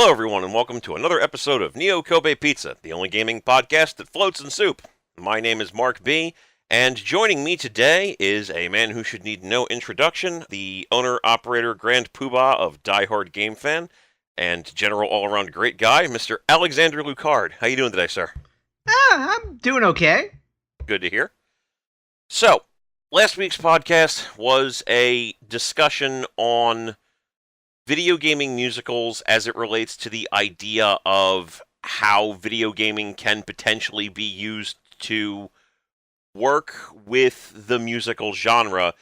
Hello, everyone, and welcome to another episode of Neo Kobe Pizza, the only gaming podcast that floats in soup. My name is Mark B., and joining me today is a man who should need no introduction, the owner, operator, grand poobah of Die Hard Game Fan, and general all-around great guy, Mr. Alexander Lucard. How you doing today, sir? I'm doing okay. Good to hear. So, last week's podcast was a discussion on video gaming musicals as it relates to the idea of how video gaming can potentially be used to work with the musical genre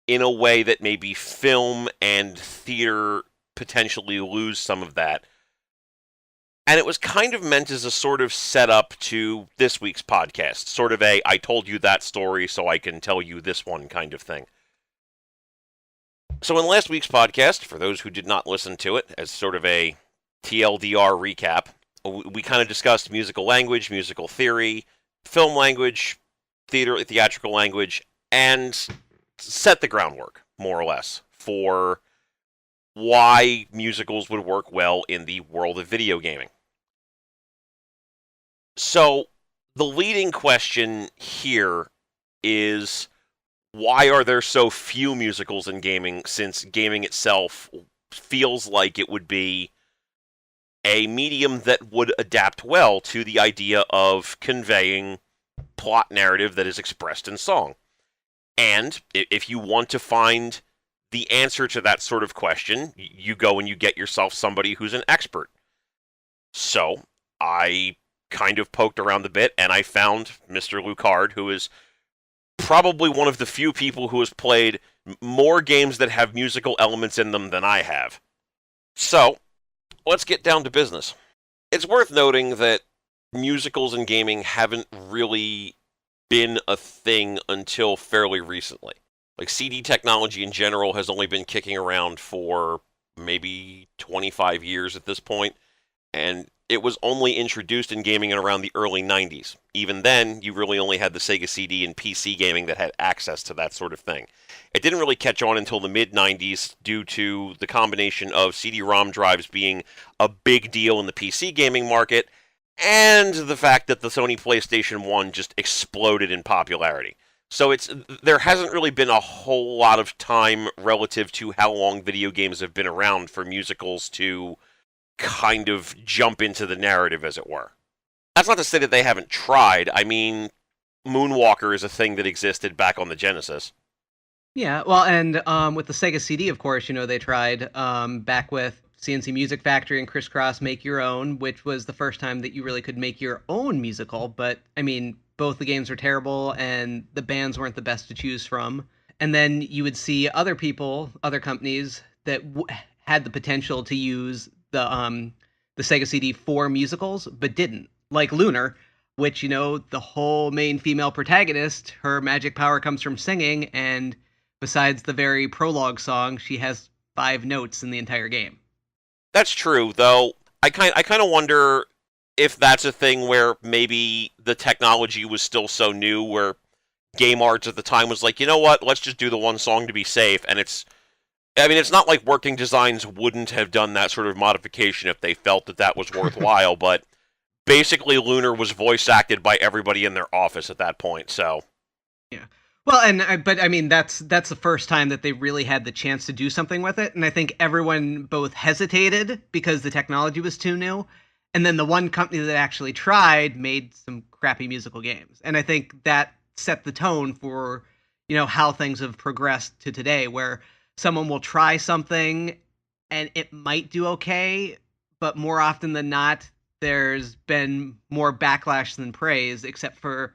in a way that maybe film and theater potentially lose some of that. And it was kind of meant as a sort of setup to this week's podcast, sort of a I told you that story so I can tell you this one kind of thing. So in last week's podcast, for those who did not listen to it, as sort of a TLDR recap, we kind of discussed musical language, musical theory, film language, theatrical language, and set the groundwork, more or less, for why musicals would work well in the world of video gaming. So the leading question here is, why are there so few musicals in gaming, since gaming itself feels like it would be a medium that would adapt well to the idea of conveying plot narrative that is expressed in song? And if you want to find the answer to that sort of question, you go and you get yourself somebody who's an expert. So I kind of poked around a bit, and I found Mr. Lucard, who is probably one of the few people who has played more games that have musical elements in them than I have. So, let's get down to business. It's worth noting that musicals in gaming haven't really been a thing until fairly recently. Like, CD technology in general has only been kicking around for maybe 25 years at this point, and it was only introduced in gaming in around the early 90s. Even then, you really only had the Sega CD and PC gaming that had access to that sort of thing. It didn't really catch on until the mid-90s due to the combination of CD-ROM drives being a big deal in the PC gaming market, and the fact that the Sony PlayStation 1 just exploded in popularity. So there hasn't really been a whole lot of time relative to how long video games have been around for musicals to kind of jump into the narrative, as it were. That's not to say that they haven't tried. I mean, Moonwalker is a thing that existed back on the Genesis. Yeah, well, and with the Sega CD, of course, they tried back with CNC Music Factory and Crisscross Make Your Own, which was the first time that you really could make your own musical. But, I mean, both the games were terrible, and the bands weren't the best to choose from. And then you would see other people, other companies, that had the potential to use the Sega CD for musicals, but didn't. Like Lunar, which, the whole main female protagonist, her magic power comes from singing, and besides the very prologue song, she has 5 notes in the entire game. That's true, though. I kind of wonder if that's a thing where maybe the technology was still so new, where Game Arts at the time was like, you know what, let's just do the one song to be safe, and it's not like Working Designs wouldn't have done that sort of modification if they felt that that was worthwhile, but basically Lunar was voice acted by everybody in their office at that point, so. Yeah. Well, but I mean, that's the first time that they really had the chance to do something with it, and I think everyone both hesitated because the technology was too new, and then the one company that actually tried made some crappy musical games. And I think that set the tone for, how things have progressed to today, where someone will try something and it might do okay, but more often than not, there's been more backlash than praise, except for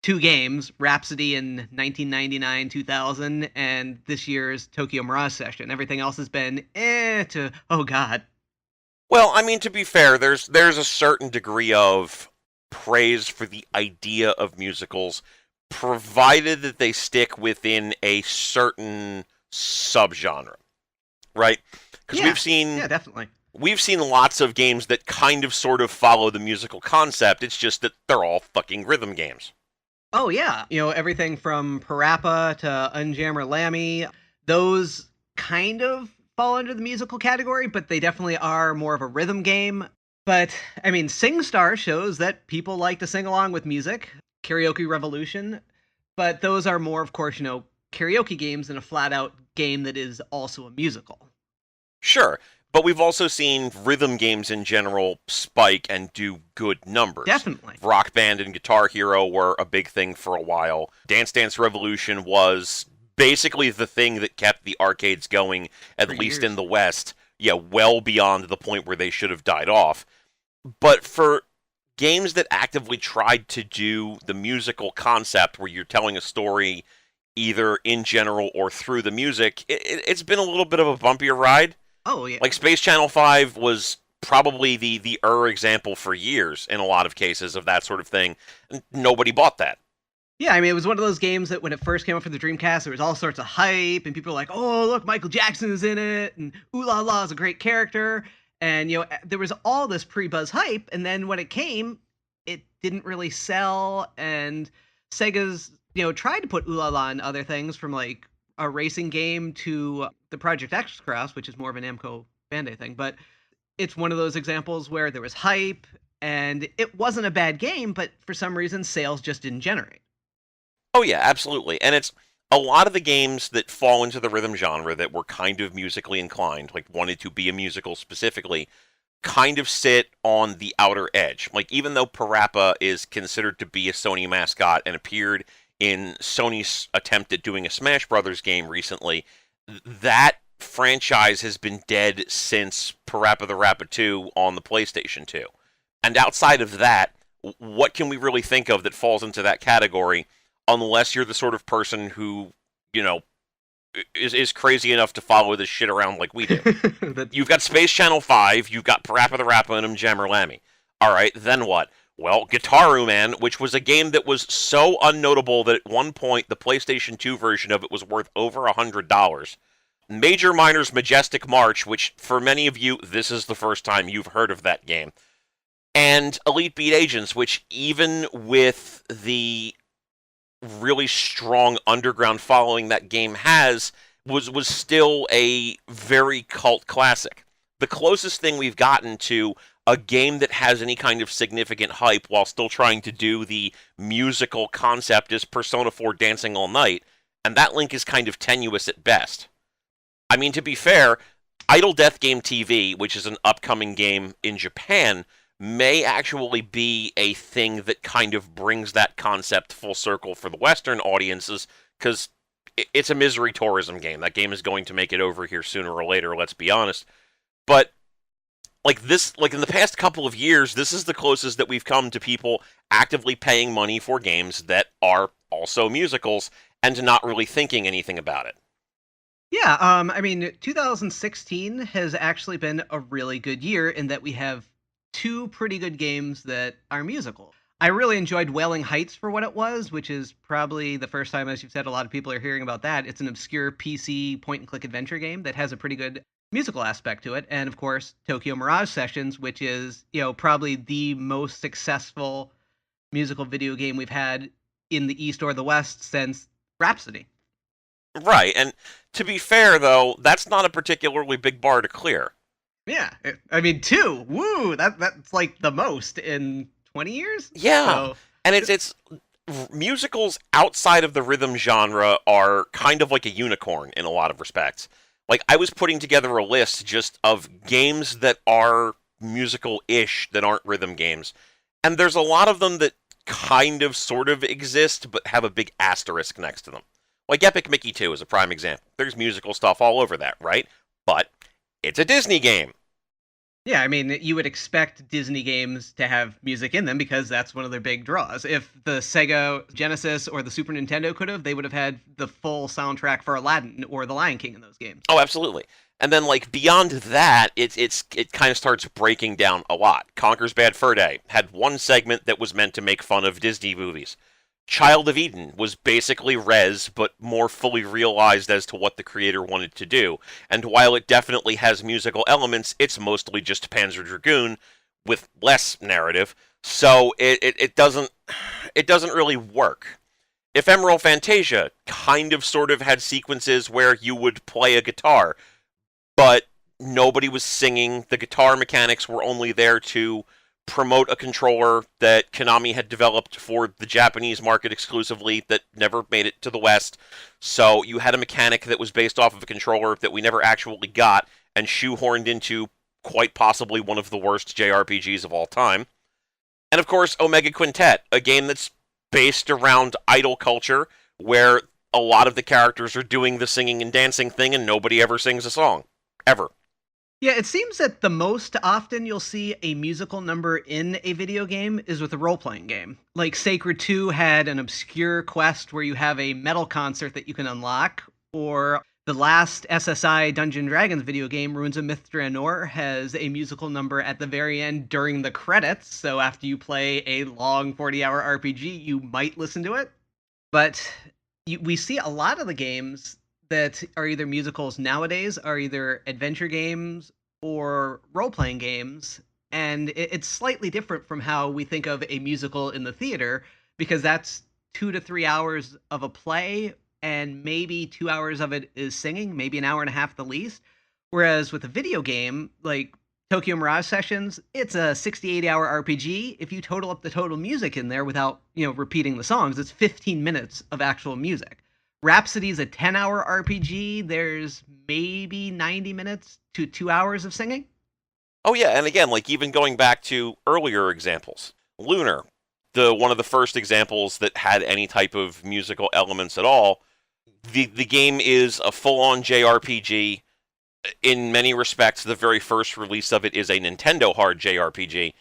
2 games, Rhapsody in 1999-2000, and this year's Tokyo Mirage Session. Everything else has been to, oh god. Well, I mean, to be fair, there's a certain degree of praise for the idea of musicals, provided that they stick within a certain subgenre, right? Because yeah, definitely. We've seen lots of games that kind of sort of follow the musical concept. It's just that they're all fucking rhythm games. Oh yeah, everything from Parappa to Unjammer Lammy, those kind of fall under the musical category, but they definitely are more of a rhythm game. But, I mean, SingStar shows that people like to sing along with music, Karaoke Revolution, but those are more, of course, karaoke games than a flat-out game that is also a musical. Sure, but we've also seen rhythm games in general spike and do good numbers. Definitely. Rock Band and Guitar Hero were a big thing for a while. Dance Dance Revolution was basically the thing that kept the arcades going, at least in the West, well beyond the point where they should have died off. But for games that actively tried to do the musical concept where you're telling a story either in general or through the music, it's been a little bit of a bumpier ride. Oh, yeah. Like Space Channel 5 was probably the example for years in a lot of cases of that sort of thing. Nobody bought that. Yeah, I mean, it was one of those games that when it first came out for the Dreamcast, there was all sorts of hype, and people were like, oh, look, Michael Jackson is in it, and Ooh La La is a great character. And, there was all this pre-buzz hype, and then when it came, it didn't really sell, and Sega's, tried to put Ooh La La in other things, from, like, a racing game to the Project X Cross, which is more of an Namco Bandai thing, but it's one of those examples where there was hype, and it wasn't a bad game, but for some reason, sales just didn't generate. Oh yeah, absolutely. And it's a lot of the games that fall into the rhythm genre that were kind of musically inclined, like wanted to be a musical specifically, kind of sit on the outer edge. Like, even though Parappa is considered to be a Sony mascot and appeared in Sony's attempt at doing a Smash Brothers game recently, that franchise has been dead since Parappa the Rapper 2 on the PlayStation 2. And outside of that, what can we really think of that falls into that category, unless you're the sort of person who, is crazy enough to follow this shit around like we do? You've got Space Channel 5, you've got Parappa the Rapper and Jammer Lammy. All right, then what? Well, Guitaru Man, which was a game that was so unnotable that at one point the PlayStation 2 version of it was worth over $100. Major Minor's Majestic March, which for many of you, this is the first time you've heard of that game. And Elite Beat Agents, which even with the really strong underground following that game has, was still a very cult classic. The closest thing we've gotten to a game that has any kind of significant hype while still trying to do the musical concept is Persona 4 Dancing All Night, and that link is kind of tenuous at best. I mean, to be fair, Idle Death Game TV, which is an upcoming game in Japan, may actually be a thing that kind of brings that concept full circle for the Western audiences, because it's a misery tourism game. That game is going to make it over here sooner or later, let's be honest. But like in the past couple of years, this is the closest that we've come to people actively paying money for games that are also musicals and not really thinking anything about it. Yeah, I mean, 2016 has actually been a really good year in that we have two pretty good games that are musical. I really enjoyed Wailing Heights for what it was, which is probably the first time, as you've said, a lot of people are hearing about that. It's an obscure PC point-and-click adventure game that has a pretty good musical aspect to it. And, of course, Tokyo Mirage Sessions, which is, probably the most successful musical video game we've had in the East or the West since Rhapsody. Right, and to be fair, though, that's not a particularly big bar to clear. Yeah, I mean, 2, woo, that's like the most in 20 years? Yeah, so. And it's musicals outside of the rhythm genre are kind of like a unicorn in a lot of respects. Like, I was putting together a list just of games that are musical-ish that aren't rhythm games, and there's a lot of them that kind of sort of exist but have a big asterisk next to them. Like Epic Mickey 2 is a prime example. There's musical stuff all over that, right? But it's a Disney game. Yeah, I mean, you would expect Disney games to have music in them because that's one of their big draws. If the Sega Genesis or the Super Nintendo could have, they would have had the full soundtrack for Aladdin or The Lion King in those games. Oh, absolutely. And then, like, beyond that, it kind of starts breaking down a lot. Conker's Bad Fur Day had one segment that was meant to make fun of Disney movies. Child of Eden was basically Rez, but more fully realized as to what the creator wanted to do. And while it definitely has musical elements, it's mostly just Panzer Dragoon with less narrative. So it doesn't really work. Ephemeral Fantasia kind of sort of had sequences where you would play a guitar, but nobody was singing. The guitar mechanics were only there to promote a controller that Konami had developed for the Japanese market exclusively that never made it to the West. So you had a mechanic that was based off of a controller that we never actually got and shoehorned into quite possibly one of the worst JRPGs of all time. And of course, Omega Quintet, a game that's based around idol culture where a lot of the characters are doing the singing and dancing thing and nobody ever sings a song. Ever. Yeah, it seems that the most often you'll see a musical number in a video game is with a role-playing game. Like Sacred 2 had an obscure quest where you have a metal concert that you can unlock, or the last SSI Dungeon Dragons video game, Ruins of Myth Draenor, has a musical number at the very end during the credits, so after you play a long 40-hour RPG, you might listen to it. But we see a lot of the games that are either musicals nowadays are either adventure games or role-playing games, and it's slightly different from how we think of a musical in the theater, because that's 2 to 3 hours of a play, and maybe 2 hours of it is singing, maybe an hour and a half the least. Whereas with a video game, like Tokyo Mirage Sessions, it's a 60, 80-hour RPG. If you total up the total music in there without, repeating the songs, it's 15 minutes of actual music. Rhapsody's a 10-hour RPG. There's maybe 90 minutes to 2 hours of singing. Oh yeah, and again, like even going back to earlier examples, Lunar, one of the first examples that had any type of musical elements at all. The game is a full-on JRPG. In many respects, the very first release of it is a Nintendo hard JRPG.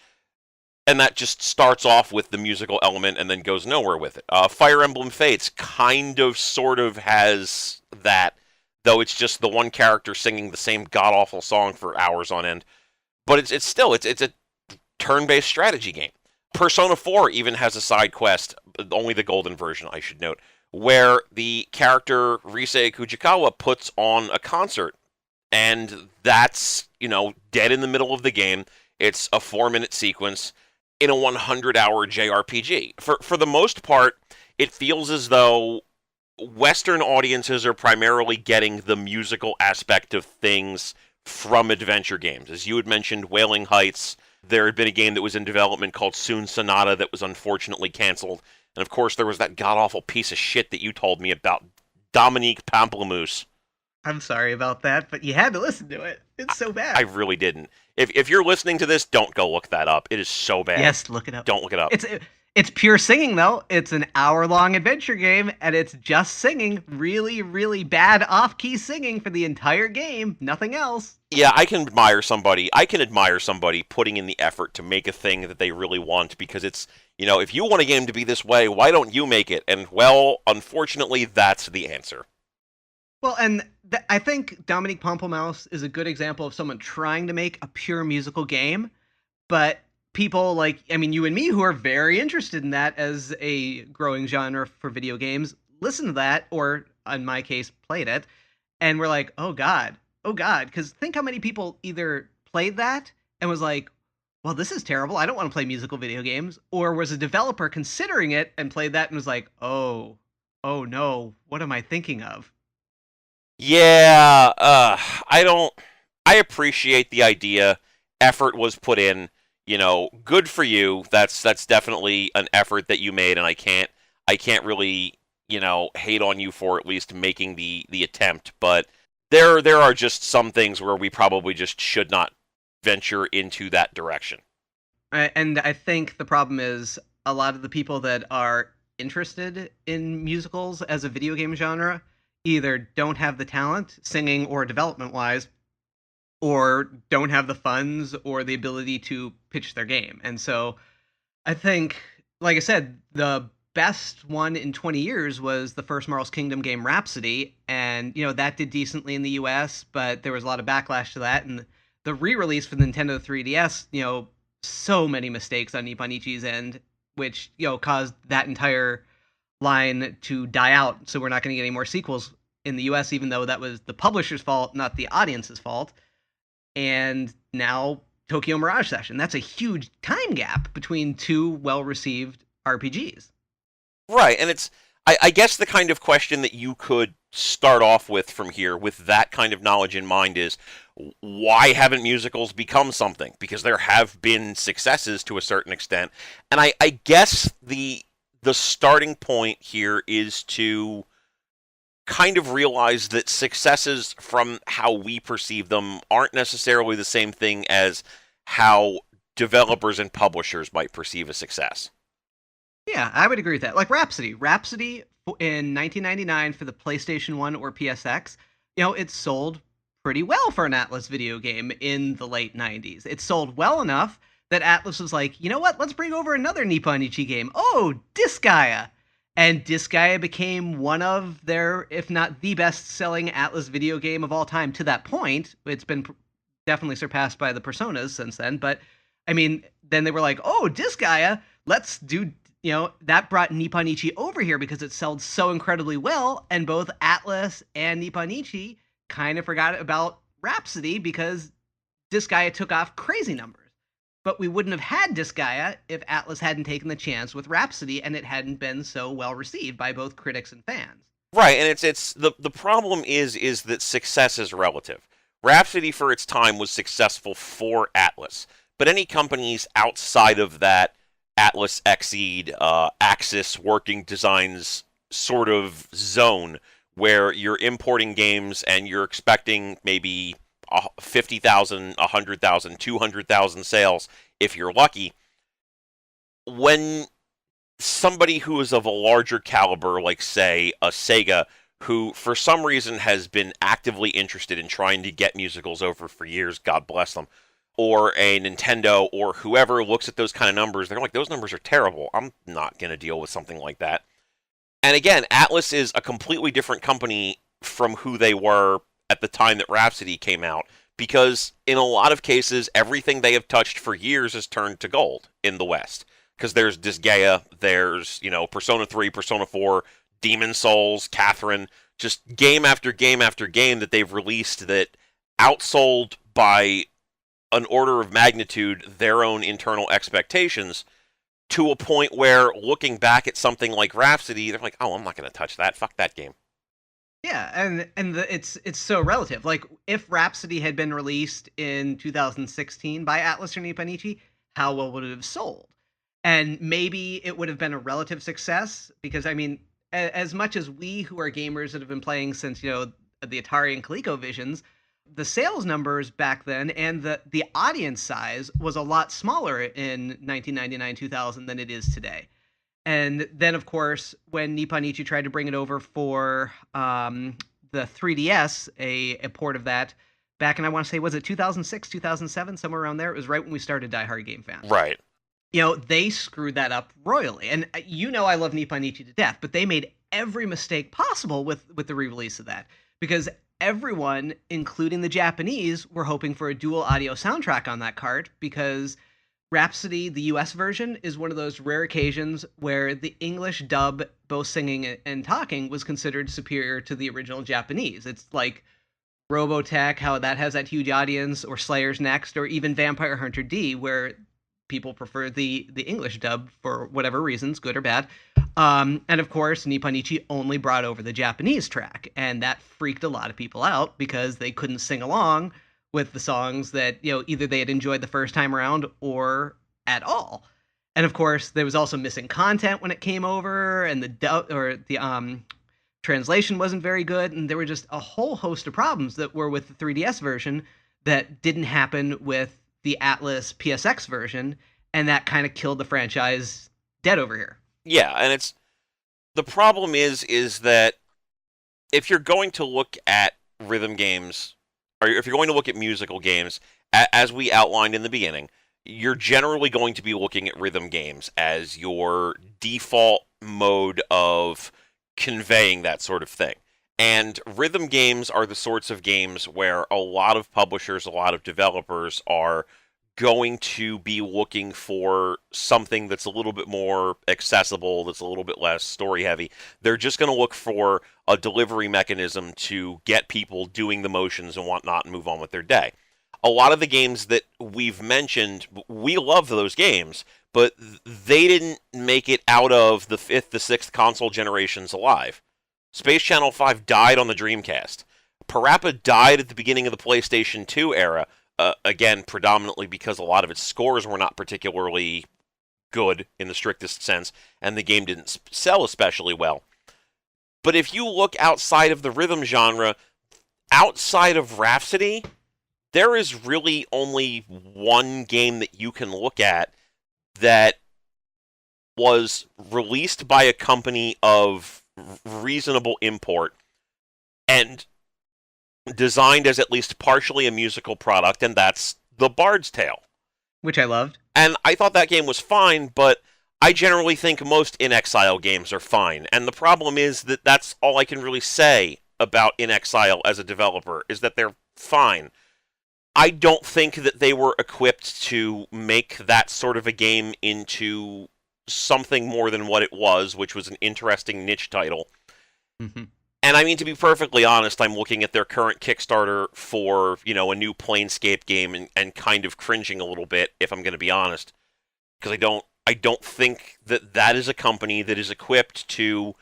And that just starts off with the musical element and then goes nowhere with it. Fire Emblem Fates kind of, sort of has that, though it's just the one character singing the same god-awful song for hours on end. But it's still a turn-based strategy game. Persona 4 even has a side quest, only the golden version, I should note, where the character Risei Kujikawa puts on a concert. And that's, dead in the middle of the game. It's a 4-minute sequence in a 100-hour JRPG. For the most part, it feels as though Western audiences are primarily getting the musical aspect of things from adventure games. As you had mentioned, Wailing Heights, there had been a game that was in development called Soon Sonata that was unfortunately canceled. And of course, there was that god-awful piece of shit that you told me about, Dominique Pamplemousse. I'm sorry about that, but you had to listen to it. It's so bad. I really didn't. If you're listening to this, don't go look that up. It is so bad. Yes, look it up. Don't look it up. It's pure singing, though. It's an hour-long adventure game, and it's just singing. Really, really bad off-key singing for the entire game. Nothing else. Yeah, I can admire somebody putting in the effort to make a thing that they really want, because it's, if you want a game to be this way, why don't you make it? And, well, unfortunately, that's the answer. Well, and I think Dominique Pamplemousse is a good example of someone trying to make a pure musical game, but people like, you and me, who are very interested in that as a growing genre for video games, listen to that, or in my case, played it, and we're like, oh God, because think how many people either played that and was like, well, this is terrible, I don't want to play musical video games, or was a developer considering it and played that and was like, oh no, what am I thinking of? Yeah, I appreciate the idea. Effort was put in, good for you. That's definitely an effort that you made, and I can't really, hate on you for at least making the attempt, but there are just some things where we probably just should not venture into that direction. And I think the problem is a lot of the people that are interested in musicals as a video game genre either don't have the talent, singing or development-wise, or don't have the funds or the ability to pitch their game. And so I think, like I said, the best one in 20 years was the first Marvel's Kingdom game, Rhapsody, and, that did decently in the US, but there was a lot of backlash to that, and the re-release for the Nintendo 3DS, so many mistakes on Nipponichi's end, which, caused that entire line to die out, so we're not going to get any more sequels in the US, even though that was the publisher's fault, not the audience's fault. And now Tokyo Mirage Session. That's a huge time gap between two well-received RPGs. Right, and I guess the kind of question that you could start off with from here, with that kind of knowledge in mind, is why haven't musicals become something? Because there have been successes to a certain extent, and I guess the starting point here is to kind of realize that successes from how we perceive them aren't necessarily the same thing as how developers and publishers might perceive a success. Yeah, I would agree with that. Like Rhapsody. Rhapsody in 1999 for the PlayStation 1 or PSX, it sold pretty well for an Atlas video game in the late 90s. It sold well enough that Atlas was like, you know what? Let's bring over another Nippon Ichi game. Oh, Disgaea. And Disgaea became one of their, if not the best-selling Atlas video game of all time to that point. It's been definitely surpassed by the Personas since then. But, I mean, then they were like, oh, Disgaea, let's do... that brought Nippon Ichi over here because it sold so incredibly well, and both Atlas and Nippon Ichi kind of forgot about Rhapsody because Disgaea took off crazy numbers. But we wouldn't have had Disgaea if Atlas hadn't taken the chance with Rhapsody and it hadn't been so well received by both critics and fans. Right, and it's the problem is that success is relative. Rhapsody for its time was successful for Atlas, but any companies outside of that Atlas Exceed Axis working designs sort of zone where you're importing games and you're expecting maybe 50,000, 100,000, 200,000 sales if you're lucky. When somebody who is of a larger caliber, like say a Sega, who for some reason has been actively interested in trying to get musicals over for years, God bless them, or a Nintendo or whoever looks at those kind of numbers, they're like, those numbers are terrible. I'm not going to deal with something like that. And again, Atlas is a completely different company from who they were at the time that Rhapsody came out, because in a lot of cases, everything they have touched for years has turned to gold in the West. Because there's Disgaea, there's, Persona 3, Persona 4, Demon Souls, Catherine, just game after game after game that they've released that outsold by an order of magnitude their own internal expectations, to a point where looking back at something like Rhapsody, they're like, oh, I'm not going to touch that. Fuck that game. Yeah, it's so relative. Like, if Rhapsody had been released in 2016 by Atlas or Nippon Ichi, how well would it have sold? And maybe it would have been a relative success, because, I mean, as much as we who are gamers that have been playing since, the Atari and ColecoVisions, the sales numbers back then and the audience size was a lot smaller in 1999-2000 than it is today. And then, of course, when Nippon Ichi tried to bring it over for the 3DS, a port of that, back in, I want to say, was it 2006, 2007, somewhere around there? It was right when we started Die Hard Game Fans. Right. They screwed that up royally. And I love Nippon Ichi to death, but they made every mistake possible with the re-release of that. Because everyone, including the Japanese, were hoping for a dual audio soundtrack on that cart, because Rhapsody, the US version, is one of those rare occasions where the English dub, both singing and talking, was considered superior to the original Japanese. It's like Robotech, how that has that huge audience, or Slayer's Next, or even Vampire Hunter D, where people prefer the English dub for whatever reasons, good or bad. And of course, Nippon Ichi only brought over the Japanese track, and that freaked a lot of people out because they couldn't sing along with the songs that, either they had enjoyed the first time around or at all. And of course, there was also missing content when it came over, and the translation wasn't very good, and there were just a whole host of problems that were with the 3DS version that didn't happen with the Atlas PSX version, and that kind of killed the franchise dead over here. Yeah, and the problem is that if you're going to look at rhythm games, or if you're going to look at musical games, as we outlined in the beginning, you're generally going to be looking at rhythm games as your default mode of conveying that sort of thing. And rhythm games are the sorts of games where a lot of publishers, a lot of developers are going to be looking for something that's a little bit more accessible, that's a little bit less story heavy. They're just going to look for a delivery mechanism to get people doing the motions and whatnot and move on with their day. A lot of the games that we've mentioned, we love those games, but they didn't make it out of the 5th, the 6th console generations alive. Space Channel 5 died on the Dreamcast. Parappa died at the beginning of the PlayStation 2 era, again, predominantly because a lot of its scores were not particularly good in the strictest sense, and the game didn't sell especially well. But if you look outside of the rhythm genre, outside of Rhapsody, there is really only one game that you can look at that was released by a company of reasonable import and designed as at least partially a musical product, and that's The Bard's Tale. Which I loved. And I thought that game was fine, but I generally think most In Exile games are fine. And the problem is that that's all I can really say about In Exile as a developer, is that they're fine. I don't think that they were equipped to make that sort of a game into something more than what it was, which was an interesting niche title. Mm-hmm. And I mean, to be perfectly honest, I'm looking at their current Kickstarter for, a new Planescape game and kind of cringing a little bit, if I'm going to be honest. Because I don't think that is a company that is equipped to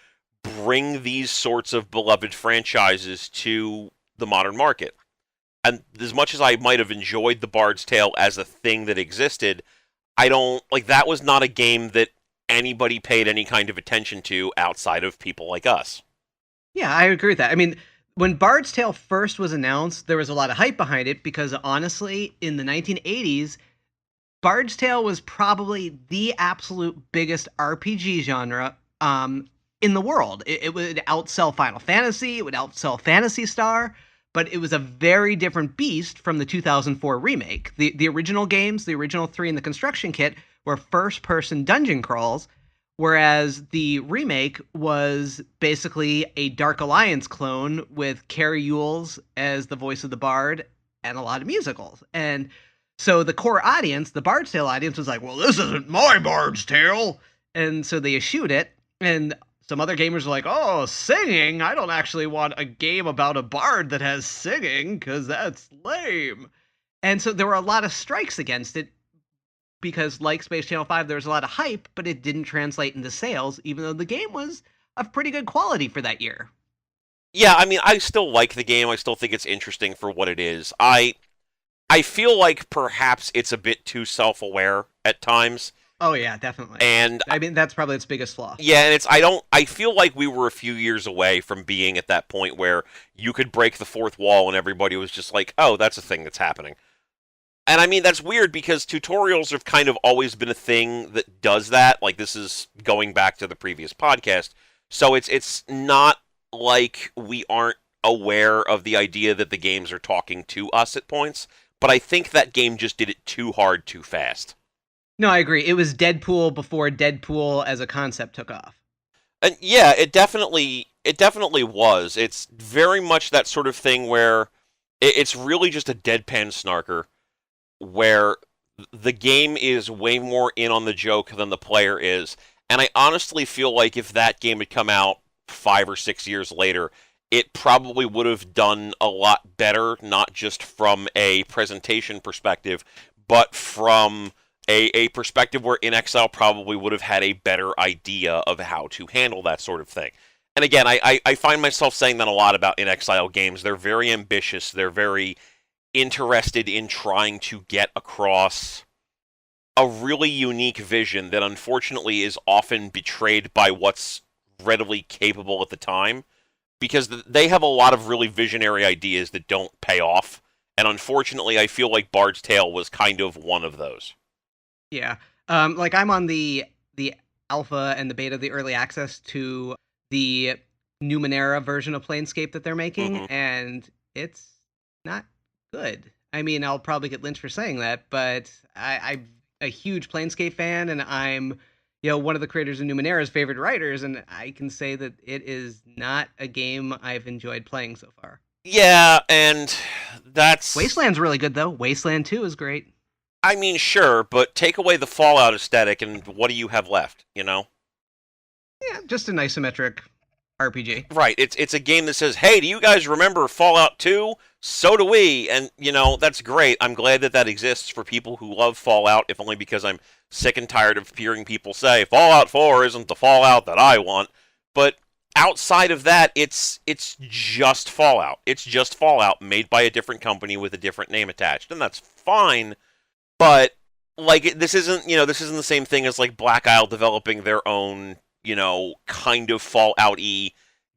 bring these sorts of beloved franchises to the modern market. And as much as I might have enjoyed The Bard's Tale as a thing that existed, that was not a game that anybody paid any kind of attention to outside of people like us. Yeah, I agree with that. I mean, when Bard's Tale first was announced, there was a lot of hype behind it because honestly, in the 1980s, Bard's Tale was probably the absolute biggest RPG genre in the world. It would outsell Final Fantasy, it would outsell Phantasy Star, but it was a very different beast from the 2004 remake. The original games, the original 3 in the construction kit, were first-person dungeon crawls, whereas the remake was basically a Dark Alliance clone with Carrie Ewells as the voice of the Bard and a lot of musicals. And so the core audience, the Bard's Tale audience, was like, well, this isn't my Bard's Tale. And so they eschewed it. And some other gamers were like, oh, singing? I don't actually want a game about a bard that has singing, because that's lame. And so there were a lot of strikes against it, because like Space Channel 5, there was a lot of hype, but it didn't translate into sales, even though the game was of pretty good quality for that year. Yeah, I mean, I still like the game. I still think it's interesting for what it is. I feel like perhaps it's a bit too self-aware at times. Oh yeah, definitely. And I mean, that's probably its biggest flaw. Yeah, and I feel like we were a few years away from being at that point where you could break the fourth wall and everybody was just like, oh, that's a thing that's happening. And I mean, that's weird because tutorials have kind of always been a thing that does that. Like, this is going back to the previous podcast. So it's not like we aren't aware of the idea that the games are talking to us at points, but I think that game just did it too hard too fast. No, I agree. It was Deadpool before Deadpool as a concept took off. And yeah, it definitely was. It's very much that sort of thing where it's really just a deadpan snarker, where the game is way more in on the joke than the player is. And I honestly feel like if that game had come out 5 or 6 years later, it probably would have done a lot better, not just from a presentation perspective, but from a perspective where In Exile probably would have had a better idea of how to handle that sort of thing. And again, I find myself saying that a lot about In Exile games. They're very ambitious. They're very interested in trying to get across a really unique vision that unfortunately is often betrayed by what's readily capable at the time, because they have a lot of really visionary ideas that don't pay off. And unfortunately, I feel like Bard's Tale was kind of one of those. Yeah. Like I'm on the alpha and the beta, the early access to the Numenera version of Planescape that they're making, and it's not good. I mean, I'll probably get lynched for saying that, but I'm a huge Planescape fan, and I'm, one of the creators of Numenera's favorite writers, and I can say that it is not a game I've enjoyed playing so far. Yeah, and that's... Wasteland's really good, though. Wasteland 2 is great. I mean, sure, but take away the Fallout aesthetic, and what do you have left, Yeah, just an isometric RPG. Right. It's a game that says, "Hey, do you guys remember Fallout 2? So do we." And that's great. I'm glad that that exists for people who love Fallout, if only because I'm sick and tired of hearing people say Fallout 4 isn't the Fallout that I want. But outside of that, it's just Fallout. It's just Fallout made by a different company with a different name attached, and that's fine. But like this isn't the same thing as like Black Isle developing their own kind of Fallout-y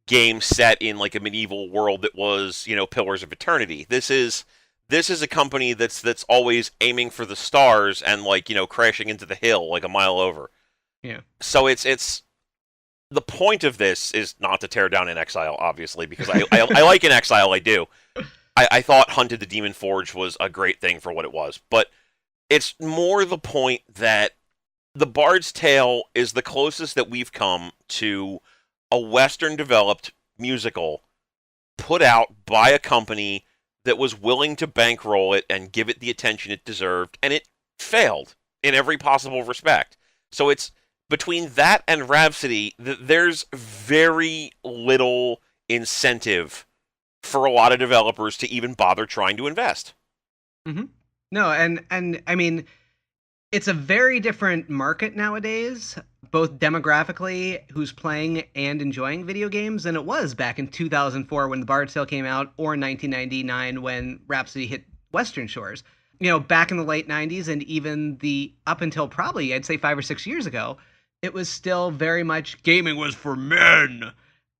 game set in like a medieval world that was Pillars of Eternity. This is a company that's always aiming for the stars and like crashing into the hill like a mile over. Yeah. So it's the point of this is not to tear down In Exile, obviously, because I like In Exile. I do. I thought Hunted the Demon Forge was a great thing for what it was, but it's more the point that The Bard's Tale is the closest that we've come to a Western-developed musical put out by a company that was willing to bankroll it and give it the attention it deserved, and it failed in every possible respect. So it's between that and Rhapsody, there's very little incentive for a lot of developers to even bother trying to invest. Mm-hmm. No, and I mean, it's a very different market nowadays, both demographically, who's playing and enjoying video games, than it was back in 2004 when The Bard's Tale came out, or 1999 when Rhapsody hit Western shores. Back in the late 90s and even the up until probably, I'd say 5 or 6 years ago, it was still very much gaming was for men.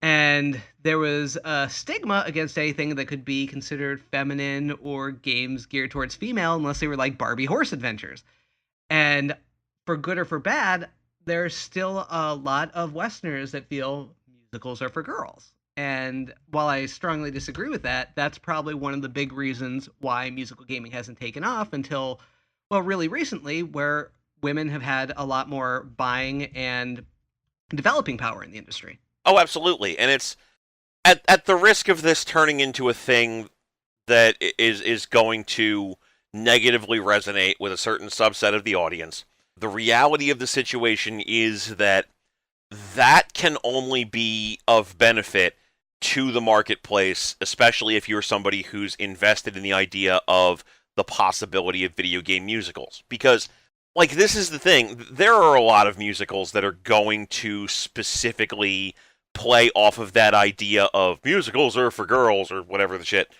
And there was a stigma against anything that could be considered feminine or games geared towards female unless they were like Barbie horse adventures. And for good or for bad, there's still a lot of Westerners that feel musicals are for girls. And while I strongly disagree with that, that's probably one of the big reasons why musical gaming hasn't taken off until, well, really recently, where women have had a lot more buying and developing power in the industry. Oh, absolutely. And it's at the risk of this turning into a thing that is going to negatively resonate with a certain subset of the audience. The reality of the situation is that can only be of benefit to the marketplace, especially if you're somebody who's invested in the idea of the possibility of video game musicals. Because, like, this is the thing, there are a lot of musicals that are going to specifically play off of that idea of musicals are for girls or whatever the shit.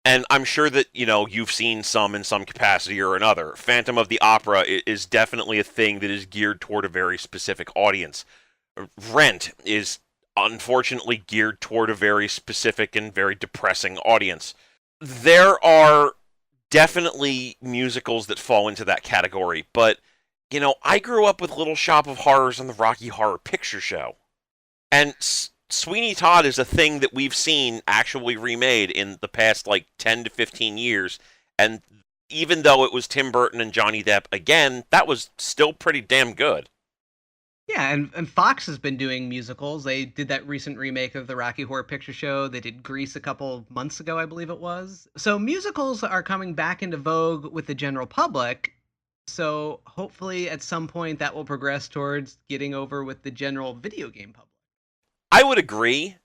And I'm sure that, you've seen some in some capacity or another. Phantom of the Opera is definitely a thing that is geared toward a very specific audience. Rent is unfortunately geared toward a very specific and very depressing audience. There are definitely musicals that fall into that category, but, I grew up with Little Shop of Horrors and the Rocky Horror Picture Show. And Sweeney Todd is a thing that we've seen actually remade in the past, 10 to 15 years. And even though it was Tim Burton and Johnny Depp again, that was still pretty damn good. Yeah, and Fox has been doing musicals. They did that recent remake of the Rocky Horror Picture Show. They did Grease a couple months ago, I believe it was. So musicals are coming back into vogue with the general public. So hopefully at some point that will progress towards getting over with the general video game public. I would agree.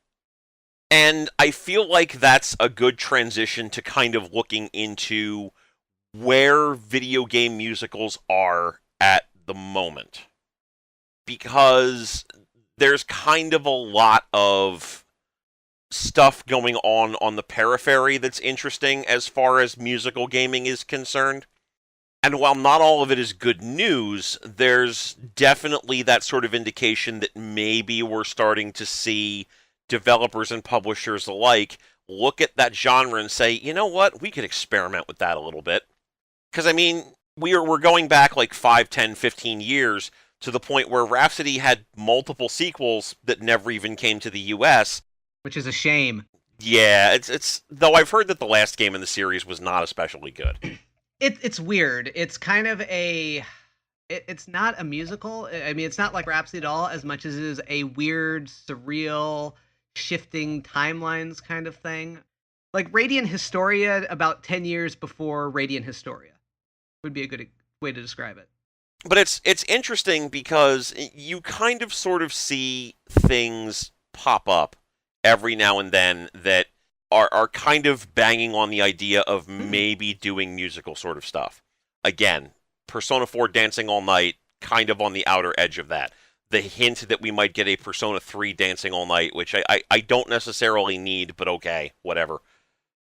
And I feel like that's a good transition to kind of looking into where video game musicals are at the moment. Because there's kind of a lot of stuff going on the periphery that's interesting as far as musical gaming is concerned. And while not all of it is good news, there's definitely that sort of indication that maybe we're starting to see developers and publishers alike look at that genre and say, you know what, we could experiment with that a little bit. Because, we're going back 5, 10, 15 years to the point where Rhapsody had multiple sequels that never even came to the US. Which is a shame. Yeah, it's though I've heard that the last game in the series was not especially good. It's weird. It's kind of it's not a musical. It's not like Rhapsody at all, as much as it is a weird, surreal, shifting timelines kind of thing. Like Radiant Historia about 10 years before Radiant Historia would be a good way to describe it. But it's interesting because you kind of sort of see things pop up every now and then that are kind of banging on the idea of maybe doing musical sort of stuff. Again, Persona 4 Dancing All Night, kind of on the outer edge of that. The hint that we might get a Persona 3 Dancing All Night, which I don't necessarily need, but okay, whatever.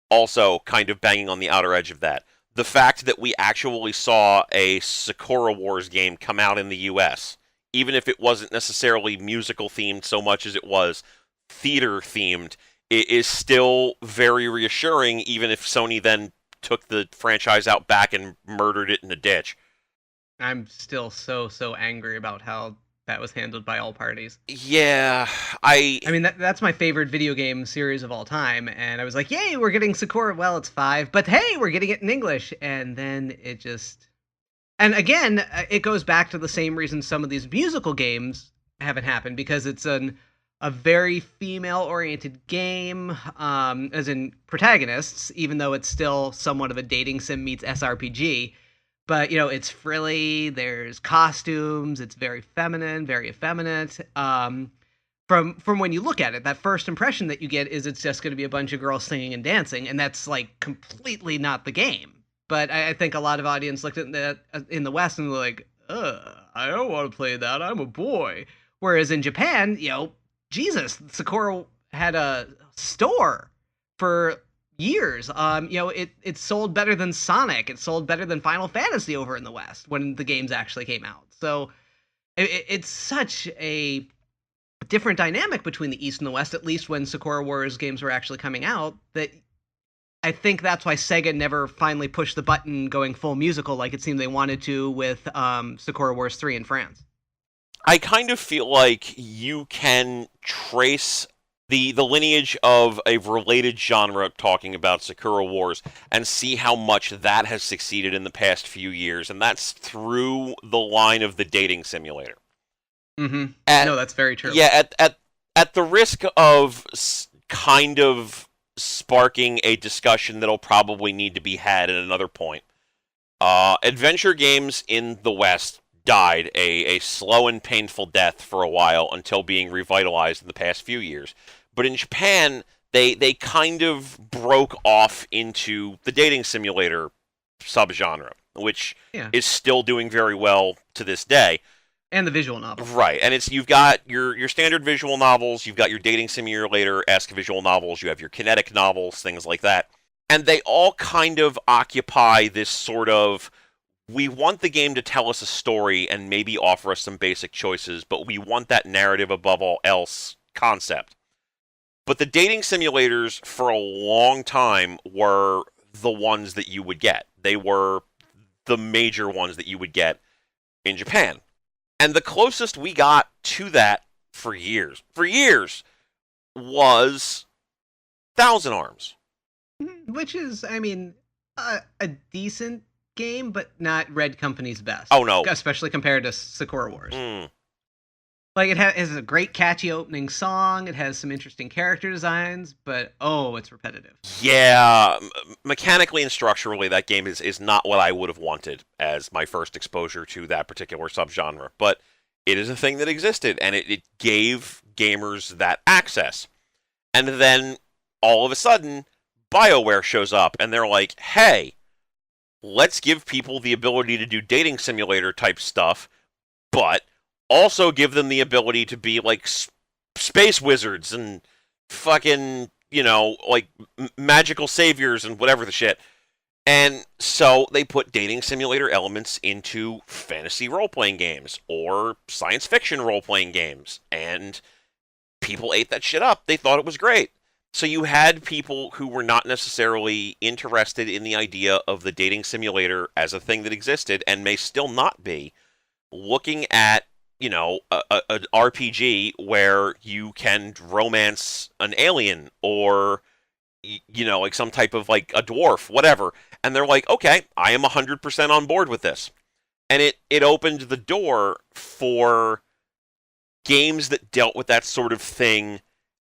Also, kind of banging on the outer edge of that. The fact that we actually saw a Sakura Wars game come out in the US, even if it wasn't necessarily musical themed so much as it was theater themed, it is still very reassuring, even if Sony then took the franchise out back and murdered it in a ditch. I'm still so angry about how that was handled by all parties. Yeah, I mean, that's my favorite video game series of all time, and I was like, yay, we're getting Sakura. Well, it's 5, but hey, we're getting it in English. And then it just... And again, it goes back to the same reason some of these musical games haven't happened, because it's a very female-oriented game, as in protagonists, even though it's still somewhat of a dating sim meets SRPG. But, it's frilly, there's costumes, it's very feminine, very effeminate. From when you look at it, that first impression that you get is it's just going to be a bunch of girls singing and dancing, and that's, completely not the game. But I think a lot of audience looked at that in the West and were like, I don't want to play that, I'm a boy. Whereas in Japan, Jesus, Sakura had a store for years. It sold better than Sonic. It sold better than Final Fantasy over in the West when the games actually came out. So it's such a different dynamic between the East and the West, at least when Sakura Wars games were actually coming out, that I think that's why Sega never finally pushed the button going full musical like it seemed they wanted to with Sakura Wars 3 in France. I kind of feel like you can trace the lineage of a related genre talking about Sakura Wars and see how much that has succeeded in the past few years, and that's through the line of the dating simulator. Mm-hmm. No, that's very true. Yeah, at the risk of kind of sparking a discussion that'll probably need to be had at another point, adventure games in the West died a slow and painful death for a while until being revitalized in the past few years. But in Japan, they kind of broke off into the dating simulator subgenre, which is still doing very well to this day. And the visual novels. Right, and you've got your standard visual novels, you've got your dating simulator-esque visual novels, you have your kinetic novels, things like that. And they all kind of occupy this sort of, we want the game to tell us a story and maybe offer us some basic choices, but we want that narrative above all else concept. But the dating simulators for a long time were the ones that you would get. They were the major ones that you would get in Japan. And the closest we got to that for years was Thousand Arms. Which is, I mean, a decent game, but not Red Company's best. Oh, no. Especially compared to Sakura Wars. Like, it has a great catchy opening song, it has some interesting character designs, but, it's repetitive. Yeah, mechanically and structurally, that game is not what I would have wanted as my first exposure to that particular subgenre, but it is a thing that existed, and it gave gamers that access. And then, all of a sudden, BioWare shows up, and they're like, hey, let's give people the ability to do dating simulator type stuff, but also give them the ability to be like space wizards and fucking, magical saviors and whatever the shit. And so they put dating simulator elements into fantasy role-playing games or science fiction role-playing games, and people ate that shit up. They thought it was great. So you had people who were not necessarily interested in the idea of the dating simulator as a thing that existed, and may still not be, looking at an RPG where you can romance an alien or, like some type of like a dwarf, whatever. And they're like, okay, I am 100% on board with this. And it opened the door for games that dealt with that sort of thing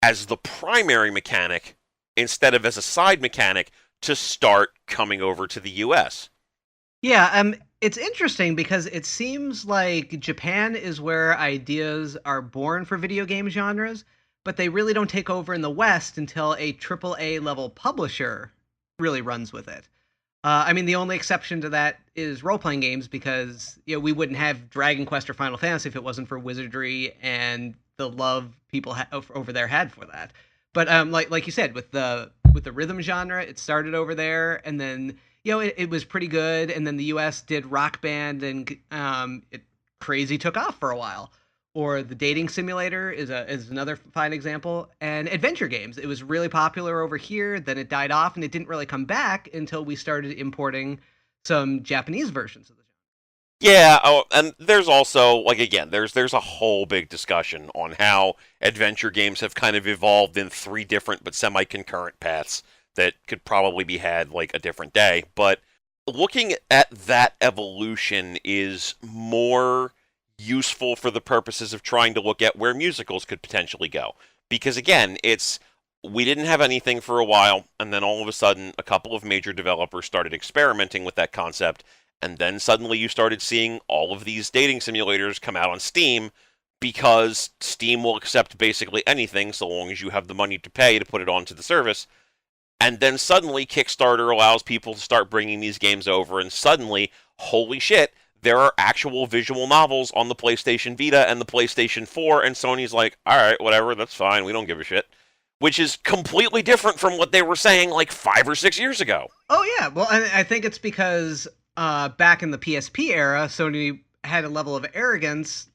as the primary mechanic instead of as a side mechanic to start coming over to the US. Yeah, it's interesting because it seems like Japan is where ideas are born for video game genres, but they really don't take over in the West until a AAA level publisher really runs with it. I mean, the only exception to that is role-playing games, because we wouldn't have Dragon Quest or Final Fantasy if it wasn't for Wizardry and the love people over there had for that. But like you said, with the rhythm genre, it started over there, and then it was pretty good, and then the U.S. did Rock Band, and it crazy took off for a while. Or the Dating Simulator is another fine example. And adventure games, it was really popular over here, then it died off, and it didn't really come back until we started importing some Japanese versions of the genre. Yeah, and there's also, like, again, there's a whole big discussion on how adventure games have kind of evolved in three different but semi-concurrent paths that could probably be had like a different day. But looking at that evolution is more useful for the purposes of trying to look at where musicals could potentially go. Because again, we didn't have anything for a while, and then all of a sudden a couple of major developers started experimenting with that concept, and then suddenly you started seeing all of these dating simulators come out on Steam, because Steam will accept basically anything so long as you have the money to pay to put it onto the service. And then suddenly Kickstarter allows people to start bringing these games over, and suddenly, holy shit, there are actual visual novels on the PlayStation Vita and the PlayStation 4, and Sony's like, alright, whatever, that's fine, we don't give a shit. Which is completely different from what they were saying like 5 or 6 years ago. Oh yeah, well, I think it's because back in the PSP era, Sony had a level of arrogance,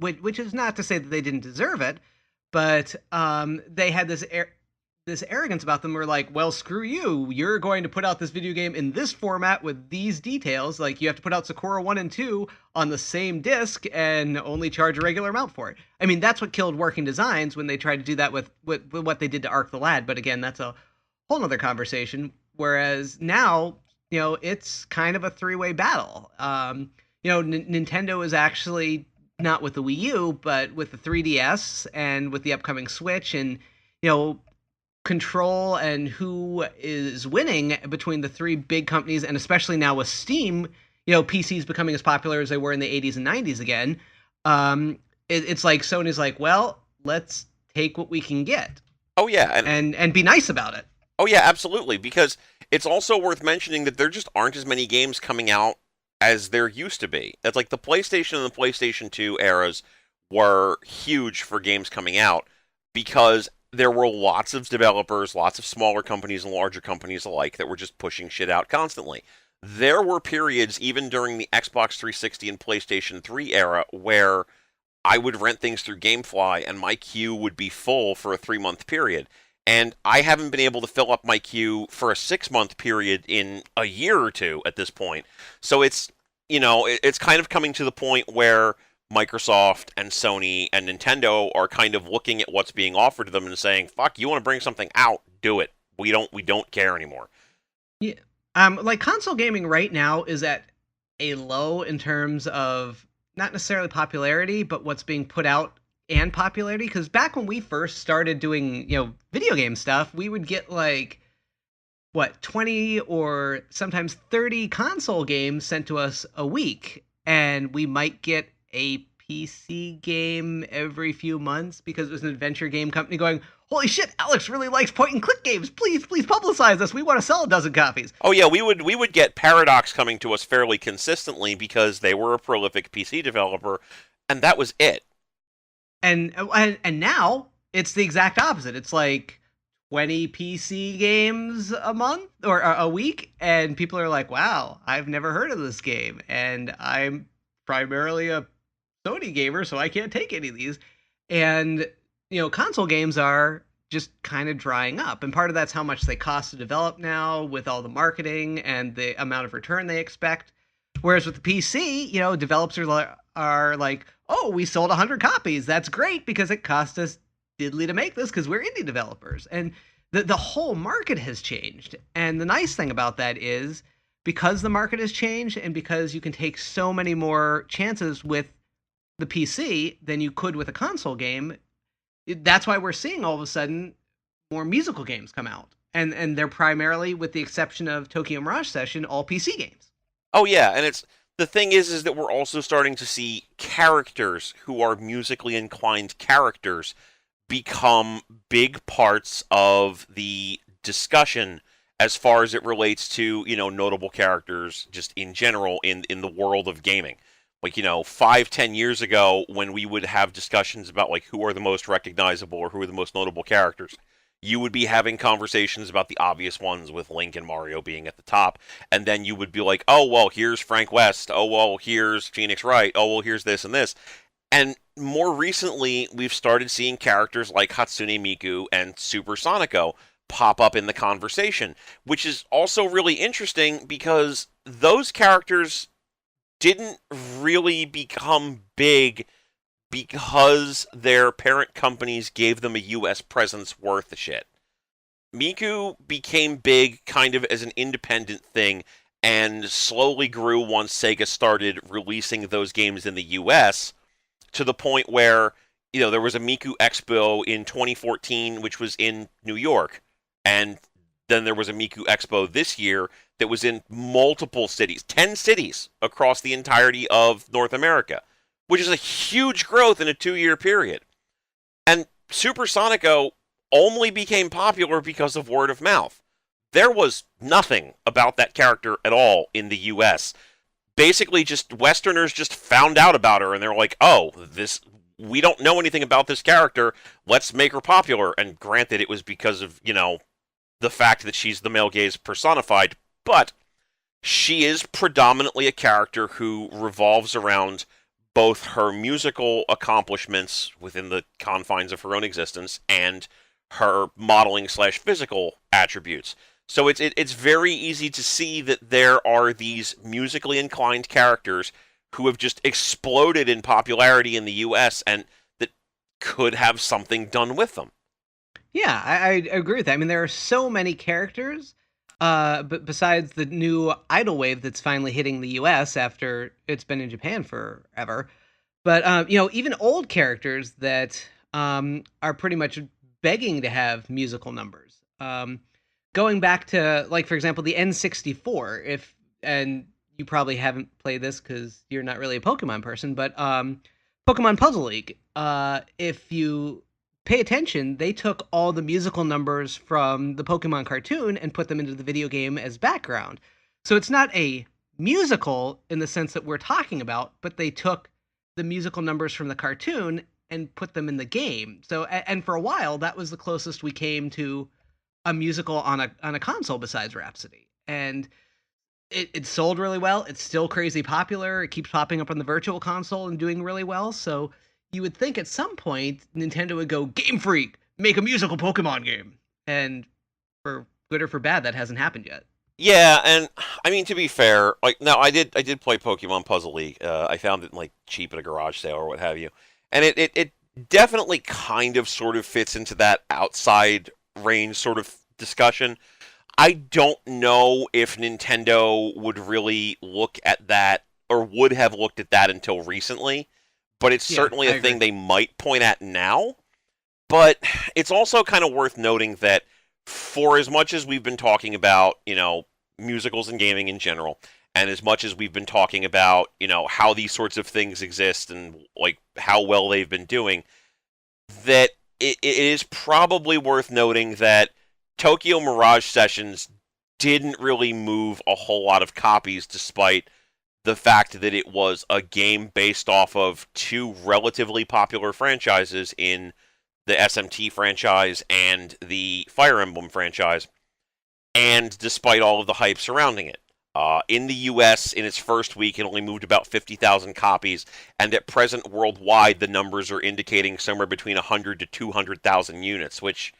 which is not to say that they didn't deserve it, but they had this arrogance about them. Were like, well, screw you, you're going to put out this video game in this format with these details, like you have to put out Sakura 1 and 2 on the same disc and only charge a regular amount for it. I mean, that's what killed working designs when they tried to do that with what they did to Arc the Lad, but again, that's a whole nother conversation. Whereas now, it's kind of a three-way battle. Nintendo is actually not with the Wii U, but with the 3DS and with the upcoming Switch, and control and who is winning between the three big companies, and especially now with Steam, PCs becoming as popular as they were in the 80s and 90s again. It's like Sony's like, well, let's take what we can get. Oh yeah, and be nice about it. Oh yeah, absolutely, because it's also worth mentioning that there just aren't as many games coming out as there used to be. It's like the PlayStation and the PlayStation 2 eras were huge for games coming out, because there were lots of developers, lots of smaller companies and larger companies alike that were just pushing shit out constantly. There were periods, even during the Xbox 360 and PlayStation 3 era, where I would rent things through GameFly and my queue would be full for a 3-month period. And I haven't been able to fill up my queue for a 6-month period in a year or two at this point. So it's kind of coming to the point where Microsoft and Sony and Nintendo are kind of looking at what's being offered to them and saying, fuck, you want to bring something out, do it. We don't care anymore. Yeah. Like console gaming right now is at a low in terms of not necessarily popularity, but what's being put out and popularity. Because back when we first started doing, video game stuff, we would get like 20 or sometimes 30 console games sent to us a week, and we might get a PC game every few months because it was an adventure game company going, holy shit, Alex really likes point-and-click games. Please publicize us. We want to sell a dozen copies. Oh yeah, we would get Paradox coming to us fairly consistently because they were a prolific PC developer, and that was it. And now it's the exact opposite. It's like 20 PC games a month or a week, and people are like, wow, I've never heard of this game, and I'm primarily a Sony gamer, so I can't take any of these. And console games are just kind of drying up, and part of that's how much they cost to develop now with all the marketing and the amount of return they expect. Whereas with the PC, developers are like, oh, we sold 100 copies. That's great because it cost us diddly to make this because we're indie developers. And the whole market has changed. And the nice thing about that is, because the market has changed and because you can take so many more chances with the PC than you could with a console game, that's why we're seeing all of a sudden more musical games come out. And they're primarily, with the exception of Tokyo Mirage Session, all PC games. Oh yeah, and the thing is that we're also starting to see characters who are musically inclined characters become big parts of the discussion as far as it relates to, notable characters just in general in the world of gaming. Like, 5, 10 years ago, when we would have discussions about like who are the most recognizable or who are the most notable characters, you would be having conversations about the obvious ones with Link and Mario being at the top, and then you would be like, oh well, here's Frank West, oh well, here's Phoenix Wright, oh well, here's this and this. And more recently, we've started seeing characters like Hatsune Miku and Super Sonico pop up in the conversation, which is also really interesting because those characters didn't really become big because their parent companies gave them a US presence worth the shit. Miku became big kind of as an independent thing and slowly grew once Sega started releasing those games in the US, to the point where, there was a Miku Expo in 2014, which was in New York. And then there was a Miku Expo this year that was in multiple cities, 10 cities across the entirety of North America, which is a huge growth in a 2-year period. And Super Sonico only became popular because of word of mouth. There was nothing about that character at all in the US. Basically, just Westerners just found out about her, and they're like, oh, we don't know anything about this character, let's make her popular. And granted, it was because of, the fact that she's the male gaze personified, but she is predominantly a character who revolves around both her musical accomplishments within the confines of her own existence and her modeling/physical attributes. So it's very easy to see that there are these musically inclined characters who have just exploded in popularity in the US and that could have something done with them. Yeah, I agree with that. I mean, there are so many characters, but besides the new idol wave that's finally hitting the U.S. after it's been in Japan forever. But even old characters that are pretty much begging to have musical numbers. Going back to, like, for example, the N64. And you probably haven't played this because you're not really a Pokemon person, but Pokemon Puzzle League. If you pay attention, they took all the musical numbers from the Pokemon cartoon and put them into the video game as background. So it's not a musical in the sense that we're talking about, but they took the musical numbers from the cartoon and put them in the game. So, and for a while, that was the closest we came to a musical on a console besides Rhapsody. And it sold really well. It's still crazy popular. It keeps popping up on the Virtual Console and doing really well. So you would think at some point Nintendo would go, Game Freak, make a musical Pokemon game. And for good or for bad, that hasn't happened yet. Yeah, and I mean, to be fair, like, no, I did play Pokemon Puzzle League. I found it like cheap at a garage sale or what have you, and it definitely kind of sort of fits into that outside range sort of discussion. I don't know if Nintendo would really look at that or would have looked at that until recently, but it's certainly a thing they might point at now. But it's also kind of worth noting that for as much as we've been talking about, musicals and gaming in general, and as much as we've been talking about, how these sorts of things exist and like how well they've been doing, that it is probably worth noting that Tokyo Mirage Sessions didn't really move a whole lot of copies, despite the fact that it was a game based off of two relatively popular franchises in the SMT franchise and the Fire Emblem franchise, and despite all of the hype surrounding it. In the US, in its first week, it only moved about 50,000 copies, and at present worldwide, the numbers are indicating somewhere between 100 to 200,000 units, which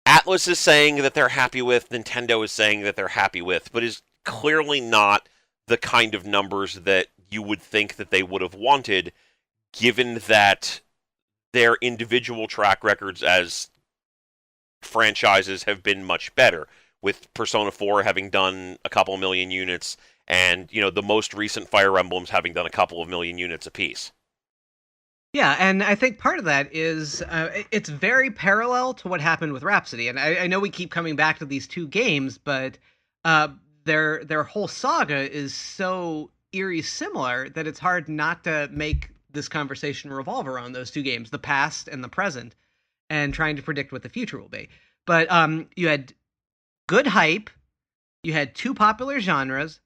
Atlas is saying that they're happy with, Nintendo is saying that they're happy with, but is clearly not the kind of numbers that you would think that they would have wanted, given that their individual track records as franchises have been much better, with Persona 4 having done a couple million units, and, the most recent Fire Emblems having done a couple of million units apiece. Yeah, and I think part of that is it's very parallel to what happened with Rhapsody. And I know we keep coming back to these two games, but their whole saga is so eerie similar that it's hard not to make this conversation revolve around those two games, the past and the present. and trying to predict what the future will be. But you had good hype, you had two popular genres,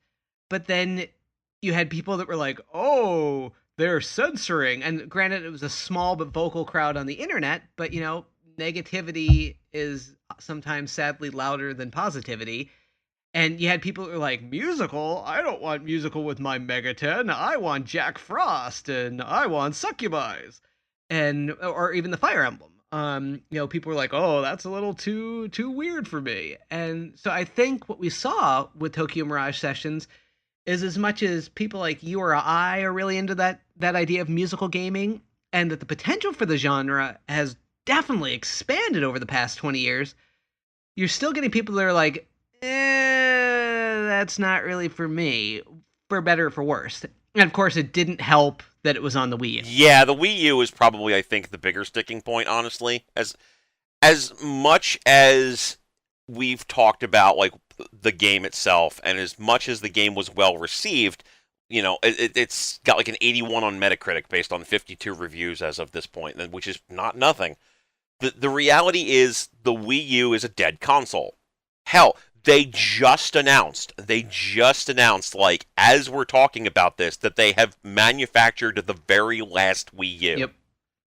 but then you had people that were like, oh, they're censoring. And granted, it was a small but vocal crowd on the internet, but, negativity is sometimes sadly louder than positivity. And you had people who were like, musical? I don't want musical with my Megaten. I want Jack Frost and I want Succubies. Or even the Fire Emblem. People were like, oh, that's a little too weird for me. And so I think what we saw with Tokyo Mirage Sessions is, as much as people like you or I are really into that idea of musical gaming, and that the potential for the genre has definitely expanded over the past 20 years, you're still getting people that are like, that's not really for me, for better or for worse. And of course, it didn't help that it was on the Wii U. Yeah, the Wii U is probably, I think, the bigger sticking point, honestly. As much as we've talked about, like, the game itself, and as much as the game was well received, it's got like an 81 on Metacritic based on 52 reviews as of this point, which is not nothing. The reality is the Wii U is a dead console. Hell, they just announced, like, as we're talking about this, that they have manufactured the very last Wii U.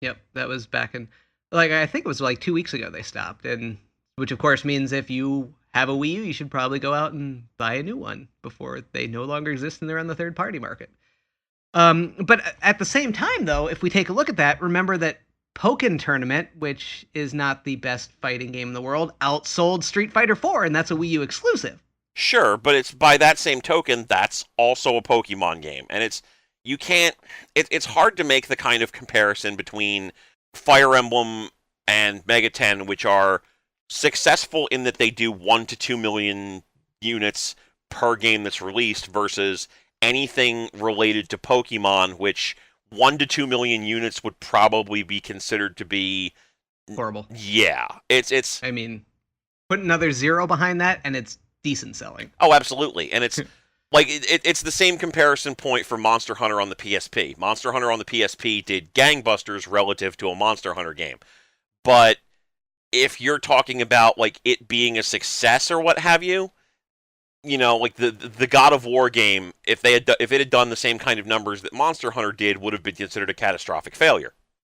Yep, that was back in, like, I think it was like 2 weeks ago they stopped, and which of course means if you have a Wii U, you should probably go out and buy a new one before they no longer exist and they're on the third-party market. But at the same time, though, if we take a look at that, remember that Pokken Tournament, which is not the best fighting game in the world, outsold Street Fighter 4, and that's a Wii U exclusive. Sure, but it's by that same token, that's also a Pokemon game. And it's hard to make the kind of comparison between Fire Emblem and Megaten, which are successful in that they do 1 to 2 million units per game that's released, versus anything related to Pokemon, which 1 to 2 million units would probably be considered to be horrible. Yeah, it's. I mean, put another 0 behind that, and it's decent selling. Oh, absolutely, and it's like it's the same comparison point for Monster Hunter on the PSP. Monster Hunter on the PSP did gangbusters relative to a Monster Hunter game, but if you're talking about like it being a success or what have you, like the God of War game, if it had done the same kind of numbers that Monster Hunter did, would have been considered a catastrophic failure.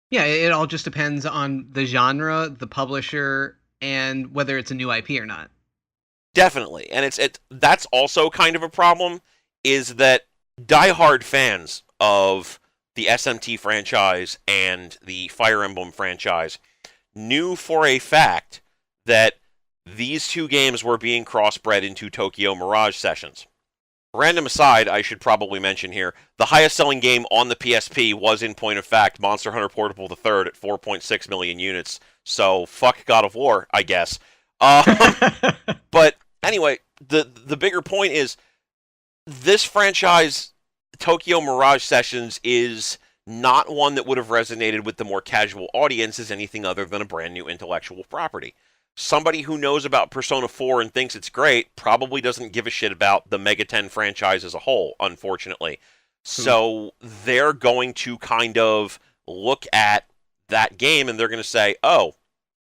Yeah, it all just depends on the genre, the publisher, and whether it's a new IP or not. Definitely, and that's also kind of a problem, is that diehard fans of the SMT franchise and the Fire Emblem franchise knew for a fact that these two games were being crossbred into Tokyo Mirage Sessions. Random aside, I should probably mention here, the highest selling game on the PSP was, in point of fact, Monster Hunter Portable 3rd at 4.6 million units, so fuck God of War, I guess. But anyway, the bigger point is, this franchise, Tokyo Mirage Sessions, is not one that would have resonated with the more casual audience as anything other than a brand new intellectual property. Somebody who knows about Persona 4 and thinks it's great probably doesn't give a shit about the Megaten franchise as a whole, unfortunately. So they're going to kind of look at that game and they're going to say, oh,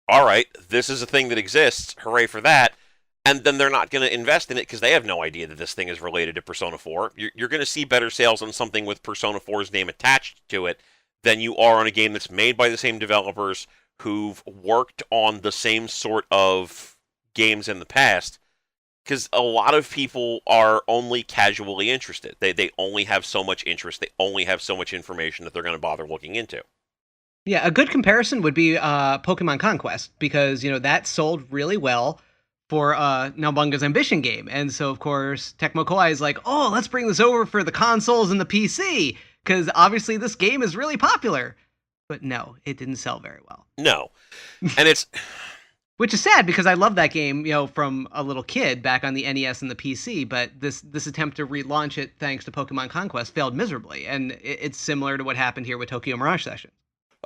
all right, this is a thing that exists, hooray for that. And then they're not going to invest in it because they have no idea that this thing is related to Persona 4. You're going to see better sales on something with Persona 4's name attached to it than you are on a game that's made by the same developers who've worked on the same sort of games in the past. Because a lot of people are only casually interested. They only have so much interest. They only have so much information that they're going to bother looking into. Yeah, a good comparison would be Pokemon Conquest, because, that sold really well for Nalbunga's Ambition game. And so, of course, Tecmo Koei is like, oh, let's bring this over for the consoles and the PC, because obviously this game is really popular. But no, it didn't sell very well. No. And it's... Which is sad, because I love that game, from a little kid back on the NES and the PC, but this attempt to relaunch it thanks to Pokemon Conquest failed miserably, and it's similar to what happened here with Tokyo Mirage Sessions.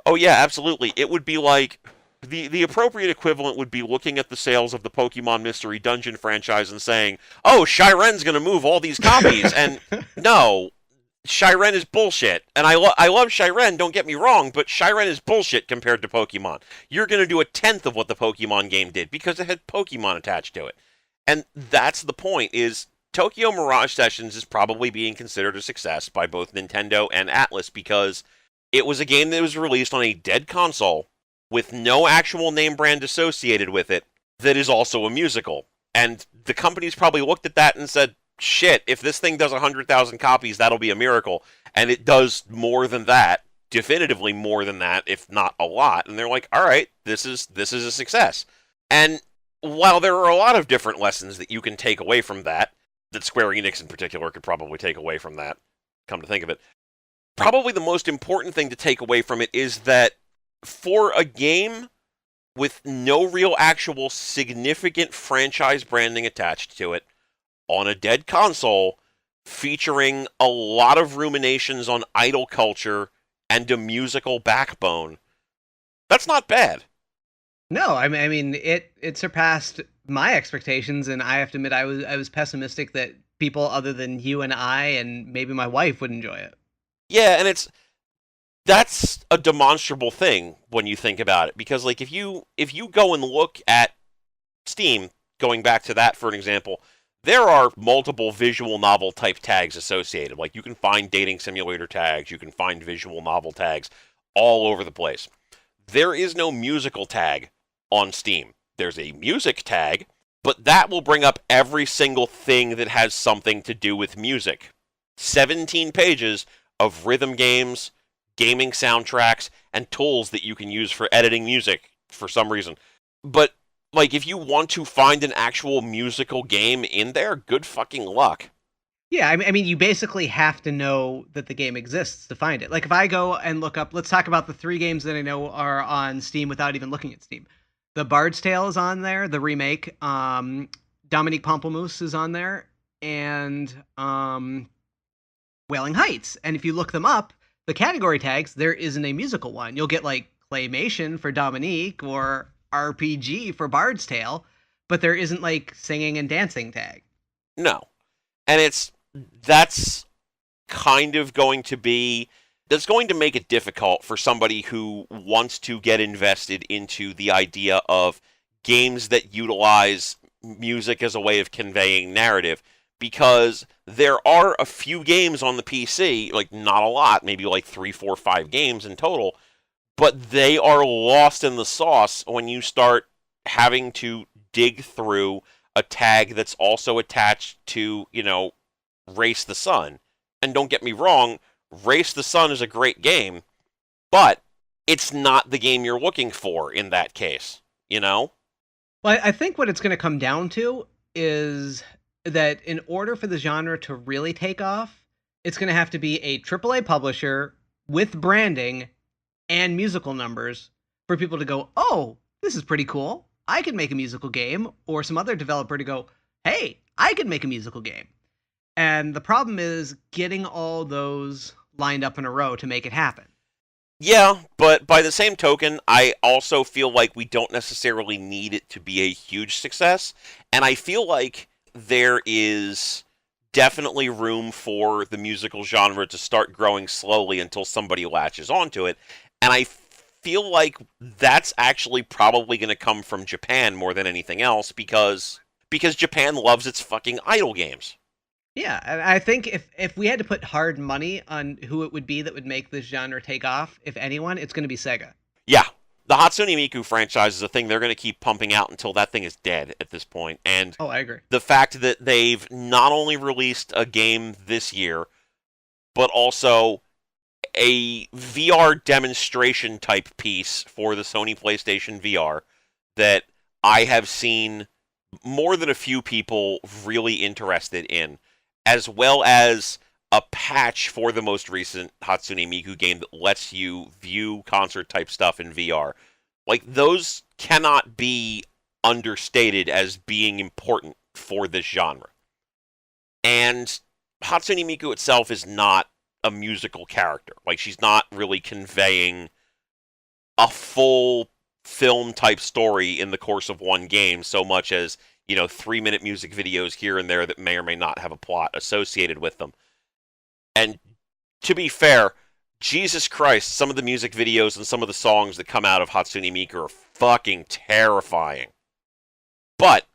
Oh yeah, absolutely. It would be like... The appropriate equivalent would be looking at the sales of the Pokemon Mystery Dungeon franchise and saying, oh, Shyren's going to move all these copies. And no, Shyren is bullshit. And I love Shyren, don't get me wrong, but Shyren is bullshit compared to Pokemon. You're going to do a tenth of what the Pokemon game did because it had Pokemon attached to it. And that's the point, is Tokyo Mirage Sessions is probably being considered a success by both Nintendo and Atlus because it was a game that was released on a dead console with no actual name brand associated with it that is also a musical. And the companies probably looked at that and said, shit, if this thing does 100,000 copies, that'll be a miracle. And it does more than that, definitively more than that, if not a lot. And they're like, all right, this is a success. And while there are a lot of different lessons that you can take away from that Square Enix in particular could probably take away from that, come to think of it, probably the most important thing to take away from it is that for a game with no real actual significant franchise branding attached to it, on a dead console, featuring a lot of ruminations on idol culture and a musical backbone, that's not bad. No, I mean it surpassed my expectations, and I have to admit I was pessimistic that people other than you and I and maybe my wife would enjoy it. Yeah, and that's a demonstrable thing when you think about it, because like if you go and look at Steam, going back to that for an example, there are multiple visual novel type tags associated. Like you can find dating simulator tags, you can find visual novel tags all over the place. There is no musical tag on Steam. There's a music tag, but that will bring up every single thing that has something to do with music. 17 pages of rhythm games, gaming soundtracks, and tools that you can use for editing music for some reason. But like, if you want to find an actual musical game in there, good fucking luck. Yeah, I mean, you basically have to know that the game exists to find it. Like, if I go and look up, let's talk about the 3 games that I know are on Steam without even looking at Steam. The Bard's Tale is on there, the remake. Dominique Pamplemousse is on there, and Wailing Heights. And if you look them up, the category tags, there isn't a musical one. You'll get, like, Claymation for Dominique, or RPG for Bard's Tale, but there isn't like singing and dancing tag. No. And that's kind of going to make it difficult for somebody who wants to get invested into the idea of games that utilize music as a way of conveying narrative, because there are a few games on the PC, like not a lot, maybe like 3, 4, 5 games in total, but they are lost in the sauce when you start having to dig through a tag that's also attached to, Race the Sun. And don't get me wrong, Race the Sun is a great game, but it's not the game you're looking for in that case, Well, I think what it's going to come down to is that in order for the genre to really take off, it's going to have to be a AAA publisher with branding and musical numbers for people to go, oh, this is pretty cool. I could make a musical game, or some other developer to go, hey, I could make a musical game. And the problem is getting all those lined up in a row to make it happen. Yeah, but by the same token, I also feel like we don't necessarily need it to be a huge success. And I feel like there is definitely room for the musical genre to start growing slowly until somebody latches onto it. And I feel like that's actually probably going to come from Japan more than anything else, because Japan loves its fucking idol games. Yeah, and I think if we had to put hard money on who it would be that would make this genre take off, if anyone, it's going to be Sega. Yeah, the Hatsune Miku franchise is a thing they're going to keep pumping out until that thing is dead at this point. And oh, I agree. The fact that they've not only released a game this year, but also a VR demonstration type piece for the Sony PlayStation VR that I have seen more than a few people really interested in, as well as a patch for the most recent Hatsune Miku game that lets you view concert type stuff in VR. Like, those cannot be understated as being important for this genre. And Hatsune Miku itself is not a musical character. Like, she's not really conveying a full film type story in the course of one game, so much as, 3-minute music videos here and there that may or may not have a plot associated with them. And To be fair, Jesus Christ, some of the music videos and some of the songs that come out of Hatsune Miku are fucking terrifying. But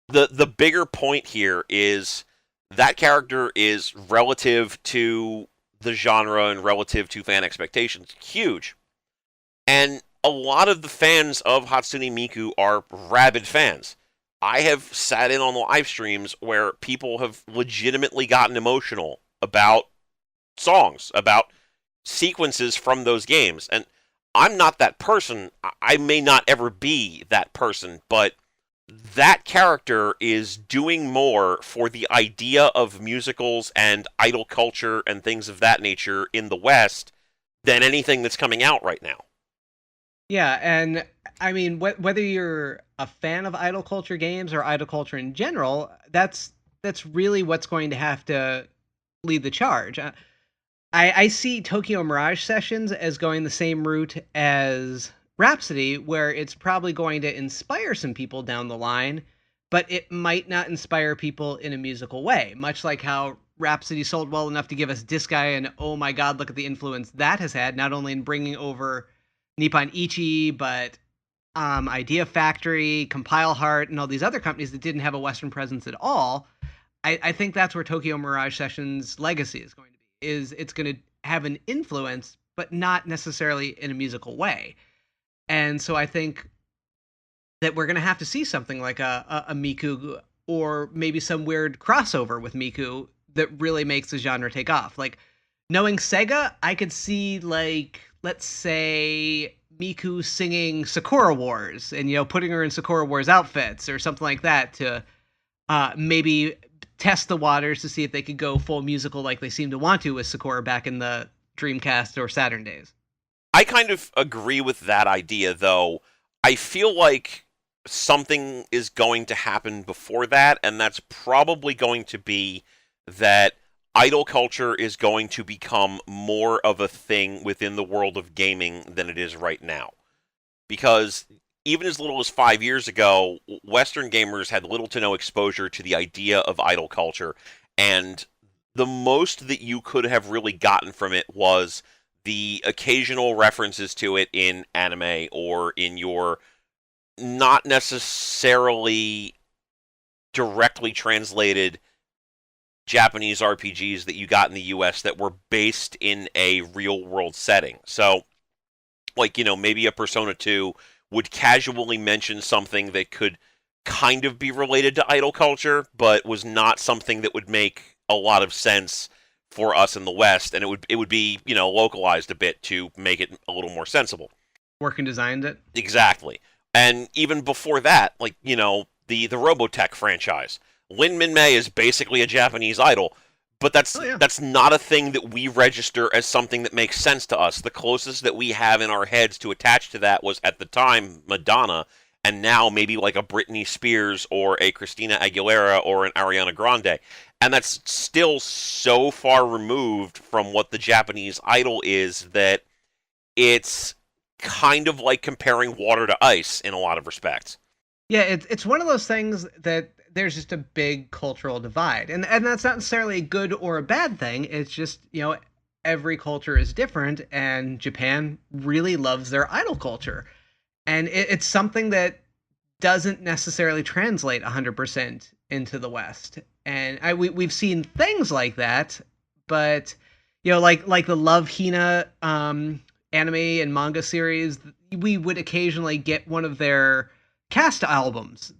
the bigger point here is that character is relative to the genre and relative to fan expectations huge. And a lot of the fans of Hatsune Miku are rabid fans. I have sat in on live streams where people have legitimately gotten emotional about songs, about sequences from those games. And I'm not that person. I may not ever be that person, but that character is doing more for the idea of musicals and idol culture and things of that nature in the West than anything that's coming out right now. Yeah, and I mean, whether you're a fan of idol culture games or idol culture in general, that's really what's going to have to lead the charge. I see Tokyo Mirage Sessions as going the same route as Rhapsody, where it's probably going to inspire some people down the line, but it might not inspire people in a musical way, much like how Rhapsody sold well enough to give us Disgaea, and oh my god, look at the influence that has had, not only in bringing over Nippon Ichi, but Idea Factory, Compile Heart, and all these other companies that didn't have a Western presence at all. I think that's where Tokyo Mirage Sessions' legacy is going to be. Is it's going to have an influence, but not necessarily in a musical way. And so I think that we're going to have to see something like a Miku, or maybe some weird crossover with Miku that really makes the genre take off. Like, knowing Sega, I could see, like, let's say Miku singing Sakura Wars and, putting her in Sakura Wars outfits or something like that to maybe test the waters to see if they could go full musical like they seem to want to with Sakura back in the Dreamcast or Saturn days. I kind of agree with that idea, though. I feel like something is going to happen before that, and that's probably going to be that idol culture is going to become more of a thing within the world of gaming than it is right now. Because even as little as 5 years ago, Western gamers had little to no exposure to the idea of idol culture, and the most that you could have really gotten from it was the occasional references to it in anime or in your not necessarily directly translated Japanese RPGs that you got in the US that were based in a real world setting. So, like, maybe a Persona 2 would casually mention something that could kind of be related to idol culture, but was not something that would make a lot of sense for us in the West, and it would be, localized a bit to make it a little more sensible. Working designed it? Exactly. And even before that, like, the Robotech franchise. Lin Min-Mei is basically a Japanese idol, but that's not a thing that we register as something that makes sense to us. The closest that we have in our heads to attach to that was, at the time, Madonna, and now maybe like a Britney Spears or a Christina Aguilera or an Ariana Grande. And that's still so far removed from what the Japanese idol is that it's kind of like comparing water to ice in a lot of respects. Yeah, it's one of those things that there's just a big cultural divide. And that's not necessarily a good or a bad thing. It's just, every culture is different, and Japan really loves their idol culture. And it's something that doesn't necessarily translate 100% into the West. And we've seen things like that, but like the Love Hina anime and manga series, we would occasionally get one of their cast albums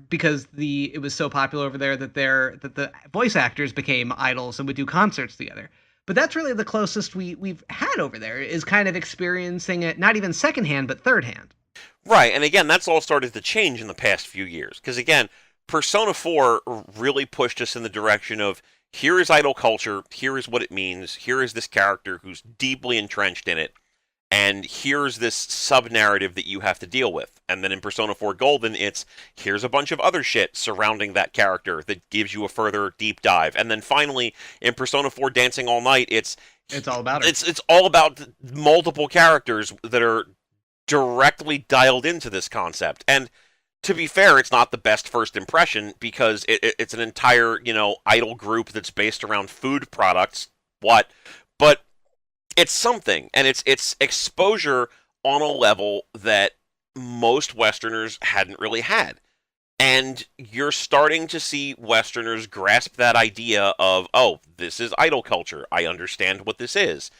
because it was so popular over there that the voice actors became idols and would do concerts together. But that's really the closest we've had over there, is kind of experiencing it not even secondhand but third hand. Right, and again, that's all started to change in the past few years. Because again, Persona 4 really pushed us in the direction of, here is idol culture, here is what it means, here is this character who's deeply entrenched in it, and here's this sub-narrative that you have to deal with. And then in Persona 4 Golden, here's a bunch of other shit surrounding that character that gives you a further deep dive. And then finally, in Persona 4 Dancing All Night, it's all about her. It's all about multiple characters that are directly dialed into this concept. And to be fair, it's not the best first impression, because it's an entire, idol group that's based around food products. But it's something, and it's exposure on a level that most Westerners hadn't really had. And you're starting to see Westerners grasp that idea of, oh, this is idol culture. I understand what this is.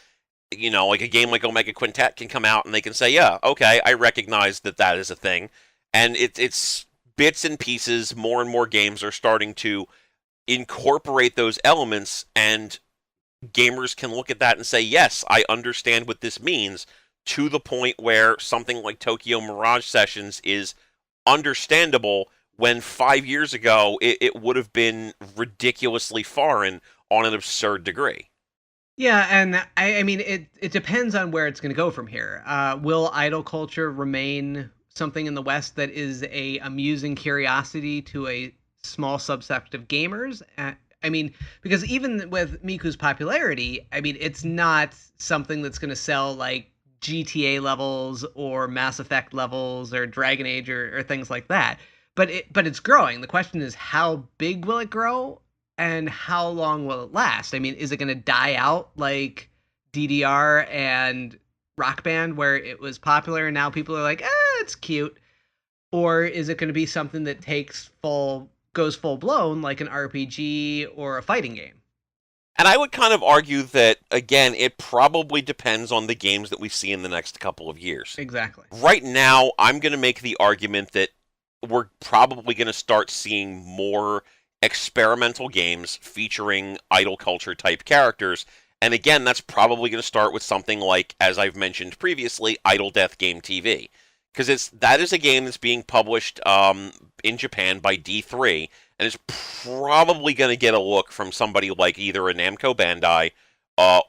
Like a game like Omega Quintet can come out and they can say, yeah, okay, I recognize that that is a thing. And it's bits and pieces, more and more games are starting to incorporate those elements, and gamers can look at that and say, yes, I understand what this means, to the point where something like Tokyo Mirage Sessions is understandable when 5 years ago it would have been ridiculously foreign on an absurd degree. Yeah, and I mean, it depends on where it's going to go from here. Will idol culture remain something in the West that is a amusing curiosity to a small subset of gamers? I mean, because even with Miku's popularity, I mean, it's not something that's going to sell like GTA levels or Mass Effect levels or Dragon Age or things like that. But it's growing. The question is, how big will it grow? And how long will it last? I mean, is it going to die out like DDR and Rock Band, where it was popular and now people are like, it's cute? Or is it going to be something that goes full blown like an RPG or a fighting game? And I would kind of argue that, again, it probably depends on the games that we see in the next couple of years. Exactly. Right now, I'm going to make the argument that we're probably going to start seeing more experimental games featuring idol culture type characters. And again, that's probably going to start with something like, as I've mentioned previously, Idol Death Game TV. Because that is a game that's being published in Japan by D3, and it's probably going to get a look from somebody like either a Namco Bandai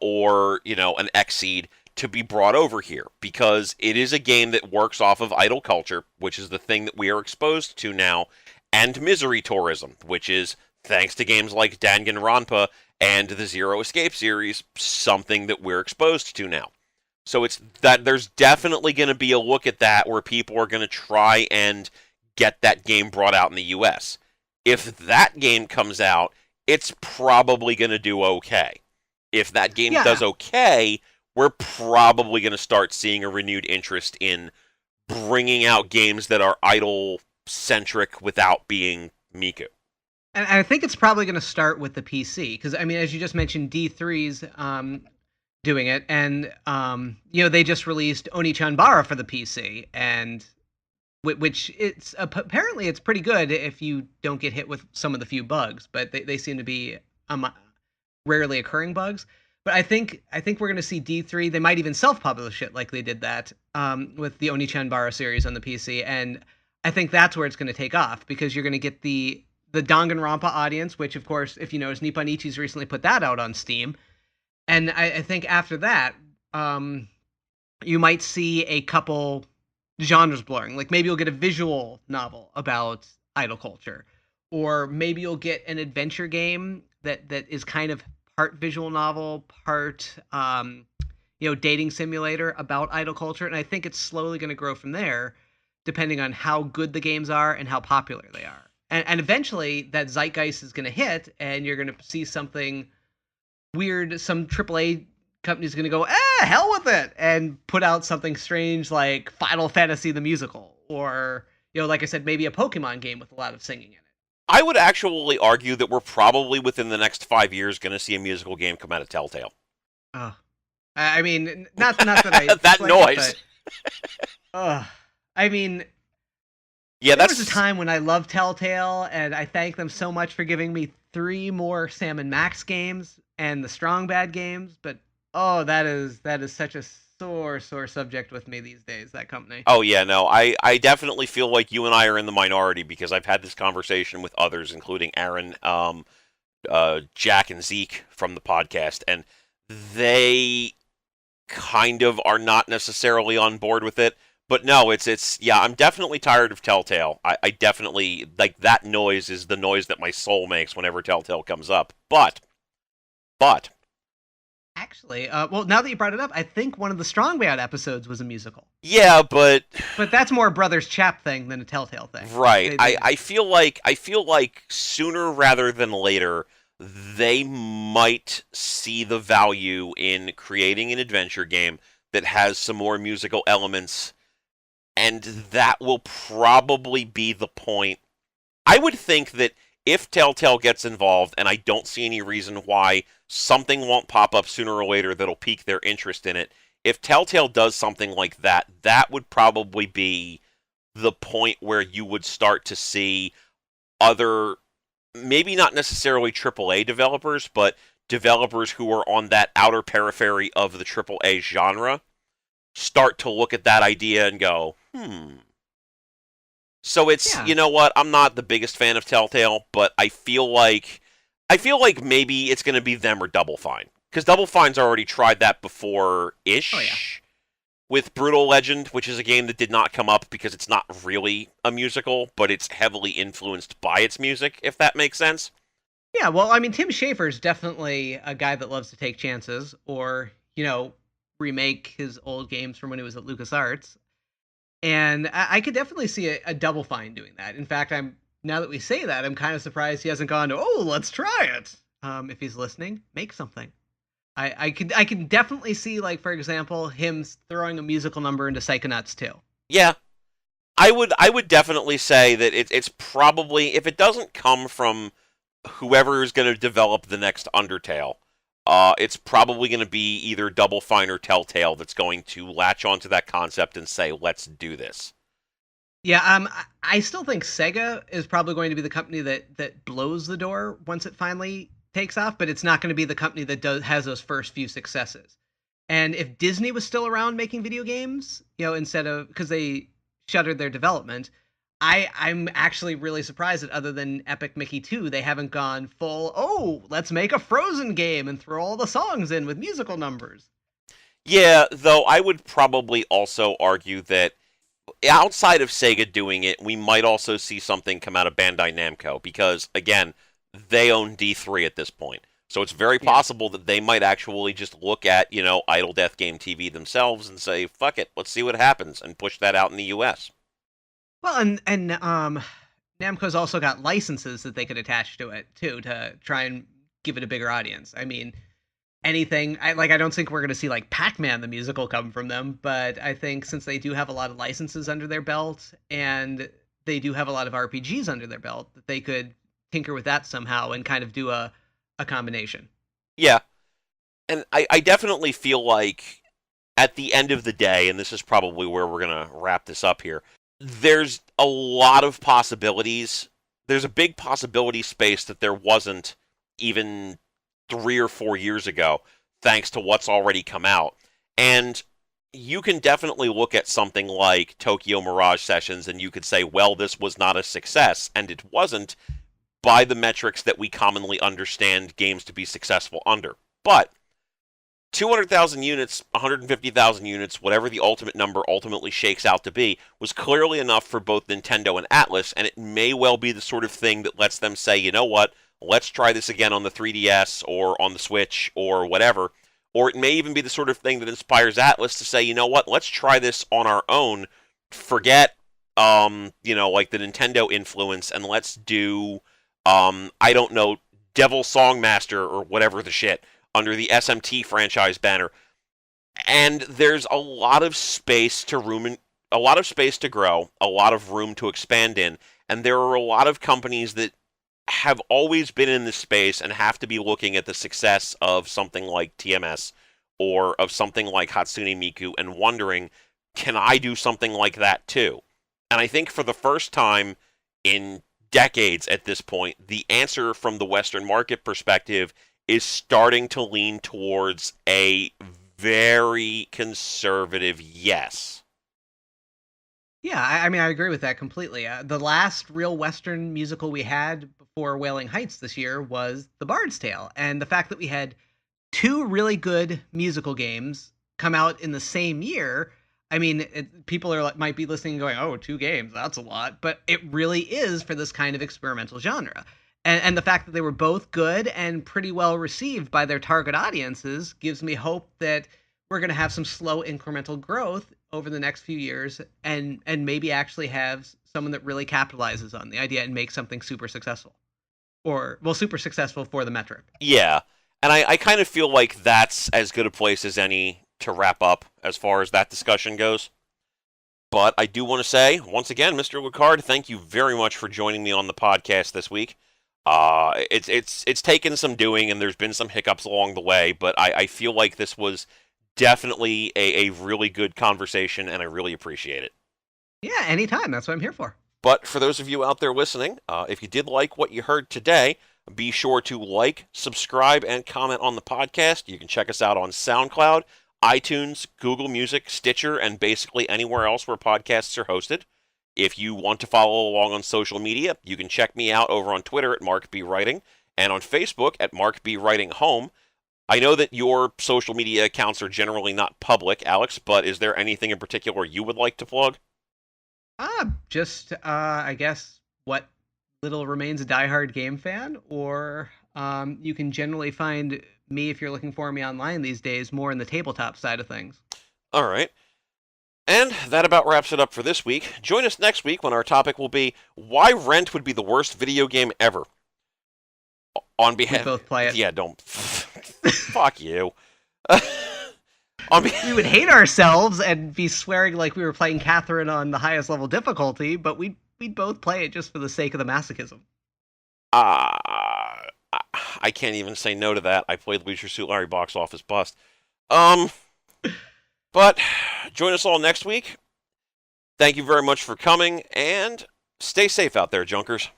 or an Xseed to be brought over here, because it is a game that works off of idol culture, which is the thing that we are exposed to now, and misery tourism, which is, thanks to games like Danganronpa and the Zero Escape series, something that we're exposed to now. So it's that there's definitely going to be a look at that where people are going to try and get that game brought out in the US. If that game comes out, it's probably going to do okay. If that game does okay, we're probably going to start seeing a renewed interest in bringing out games that are idol-centric without being Miku. And I think it's probably going to start with the PC, because, I mean, as you just mentioned, D3's doing it, and, they just released Oni-Chanbara for the PC, and which apparently it's pretty good if you don't get hit with some of the few bugs, but they seem to be rarely occurring bugs. But I think we're going to see D3. They might even self-publish it like they did that with the Oni-Chanbara series on the PC. And I think that's where it's going to take off, because you're going to get the Danganronpa audience, which, of course, if you notice, Nippon Ichi's recently put that out on Steam. And I think after that, you might see a couple genres blurring. Like maybe you'll get a visual novel about idol culture. Or maybe you'll get an adventure game that is kind of part visual novel, part dating simulator about idol culture, and I think it's slowly going to grow from there, depending on how good the games are and how popular they are. And eventually, that zeitgeist is going to hit, and you're going to see something weird. Some AAA company's going to go, hell with it, and put out something strange like Final Fantasy the Musical, or like I said, maybe a Pokemon game with a lot of singing in it. I would actually argue that we're probably within the next 5 years going to see a musical game come out of Telltale. Oh, I mean, not that I that noise. I mean, yeah, there was a time when I loved Telltale, and I thank them so much for giving me 3 more Sam and Max games and the Strong Bad games. But that is such a sore subject with me these days, that company. Oh, yeah, no, I definitely feel like you and I are in the minority, because I've had this conversation with others, including Aaron, Jack, and Zeke from the podcast, and they kind of are not necessarily on board with it. But no, yeah, I'm definitely tired of Telltale. I definitely, like, that noise is the noise that my soul makes whenever Telltale comes up. But... Actually, well, now that you brought it up, I think one of the Strong Bad episodes was a musical. Yeah, but that's more a Brothers Chap thing than a Telltale thing. Right. I feel like sooner rather than later, they might see the value in creating an adventure game that has some more musical elements, and that will probably be the point. I would think that if Telltale gets involved, and I don't see any reason why something won't pop up sooner or later that'll pique their interest in it, if Telltale does something like that, that would probably be the point where you would start to see other, maybe not necessarily AAA developers, but developers who are on that outer periphery of the AAA genre start to look at that idea and go, So it's, Yeah. you know what, I'm not the biggest fan of Telltale, but I feel like maybe it's going to be them or Double Fine. Because Double Fine's already tried that Oh yeah. before-ish with Brutal Legend, which is a game that did not come up because it's not really a musical, but it's heavily influenced by its music, if that makes sense. Yeah, well, I mean, Tim Schafer's definitely a guy that loves to take chances or, remake his old games from when he was at LucasArts. And I could definitely see a Double Fine doing that. In fact, now that we say that, I'm kind of surprised he hasn't gone, oh, let's try it. If he's listening, make something. I can definitely see, like, for example, him throwing a musical number into Psychonauts 2. Yeah, I would definitely say that it's probably, if it doesn't come from whoever is going to develop the next Undertale, it's probably going to be either Double Fine or Telltale that's going to latch onto that concept and say, let's do this. Yeah, I still think Sega is probably going to be the company that blows the door once it finally takes off, but it's not going to be the company that has those first few successes. And if Disney was still around making video games, instead of, because they shuttered their development, I'm actually really surprised that other than Epic Mickey 2, they haven't gone full, oh, let's make a Frozen game and throw all the songs in with musical numbers. Yeah, though I would probably also argue that outside of Sega doing it, we might also see something come out of Bandai Namco because, again, they own D3 at this point. So it's very Yeah. possible that they might actually just look at, Idle Death Game TV themselves and say, fuck it, let's see what happens, and push that out in the US. Well, and Namco's also got licenses that they could attach to it too to try and give it a bigger audience. I mean, anything I don't think we're going to see like Pac-Man the musical come from them, but I think since they do have a lot of licenses under their belt and they do have a lot of RPGs under their belt, that they could tinker with that somehow and kind of do a combination. Yeah, and I definitely feel like at the end of the day, and this is probably where we're going to wrap this up here, there's a lot of possibilities. There's a big possibility space that there wasn't even 3 or 4 years ago, thanks to what's already come out. And you can definitely look at something like Tokyo Mirage Sessions and you could say, well, this was not a success, and it wasn't by the metrics that we commonly understand games to be successful under. But 200,000 units, 150,000 units, whatever the ultimate number ultimately shakes out to be, was clearly enough for both Nintendo and Atlus, and it may well be the sort of thing that lets them say, you know what, let's try this again on the 3DS or on the Switch or whatever. Or it may even be the sort of thing that inspires Atlus to say, you know what, let's try this on our own. Forget, like the Nintendo influence, and let's do, I don't know, Devil Songmaster or whatever the shit under the SMT franchise banner. And there's a lot of space to a lot of space to grow, a lot of room to expand in, and there are a lot of companies that have always been in this space and have to be looking at the success of something like TMS or of something like Hatsune Miku and wondering, can I do something like that too? And I think for the first time in decades at this point, the answer from the Western market perspective is starting to lean towards a very conservative yes. Yeah, I mean, I agree with that completely. The last real Western musical we had before Wailing Heights this year was The Bard's Tale. And the fact that we had two really good musical games come out in the same year, I mean, people are might be listening and going, oh, two games, that's a lot. But it really is for this kind of experimental genre. And the fact that they were both good and pretty well received by their target audiences gives me hope that we're going to have some slow incremental growth over the next few years and maybe actually have someone that really capitalizes on the idea and makes something super successful. super successful for the metric. Yeah, and I kind of feel like that's as good a place as any to wrap up as far as that discussion goes. But I do want to say, once again, Mr. Lucard, thank you very much for joining me on the podcast this week. It's taken some doing, and there's been some hiccups along the way, but I feel like this was definitely a really good conversation, and I really appreciate it. Yeah, anytime. That's what I'm here for. But for those of you out there listening, if you did like what you heard today, be sure to like, subscribe, and comment on the podcast. You can check us out on SoundCloud, iTunes, Google Music, Stitcher, and basically anywhere else where podcasts are hosted. If you want to follow along on social media, you can check me out over on Twitter at Mark B. Writing and on Facebook at Mark B. Writing Home. I know that your social media accounts are generally not public, Alex, but is there anything in particular you would like to plug? I guess what little remains a diehard game fan, or you can generally find me if you're looking for me online these days, more in the tabletop side of things. All right. And that about wraps it up for this week. Join us next week when our topic will be why Rent would be the worst video game ever. On behalf, we both play it. Yeah, don't. Fuck you. We would hate ourselves and be swearing like we were playing Catherine on the highest level difficulty, but we'd both play it just for the sake of the masochism. I can't even say no to that. I played Leisure Suit Larry box office bust. But join us all next week. Thank you very much for coming, and stay safe out there, Junkers.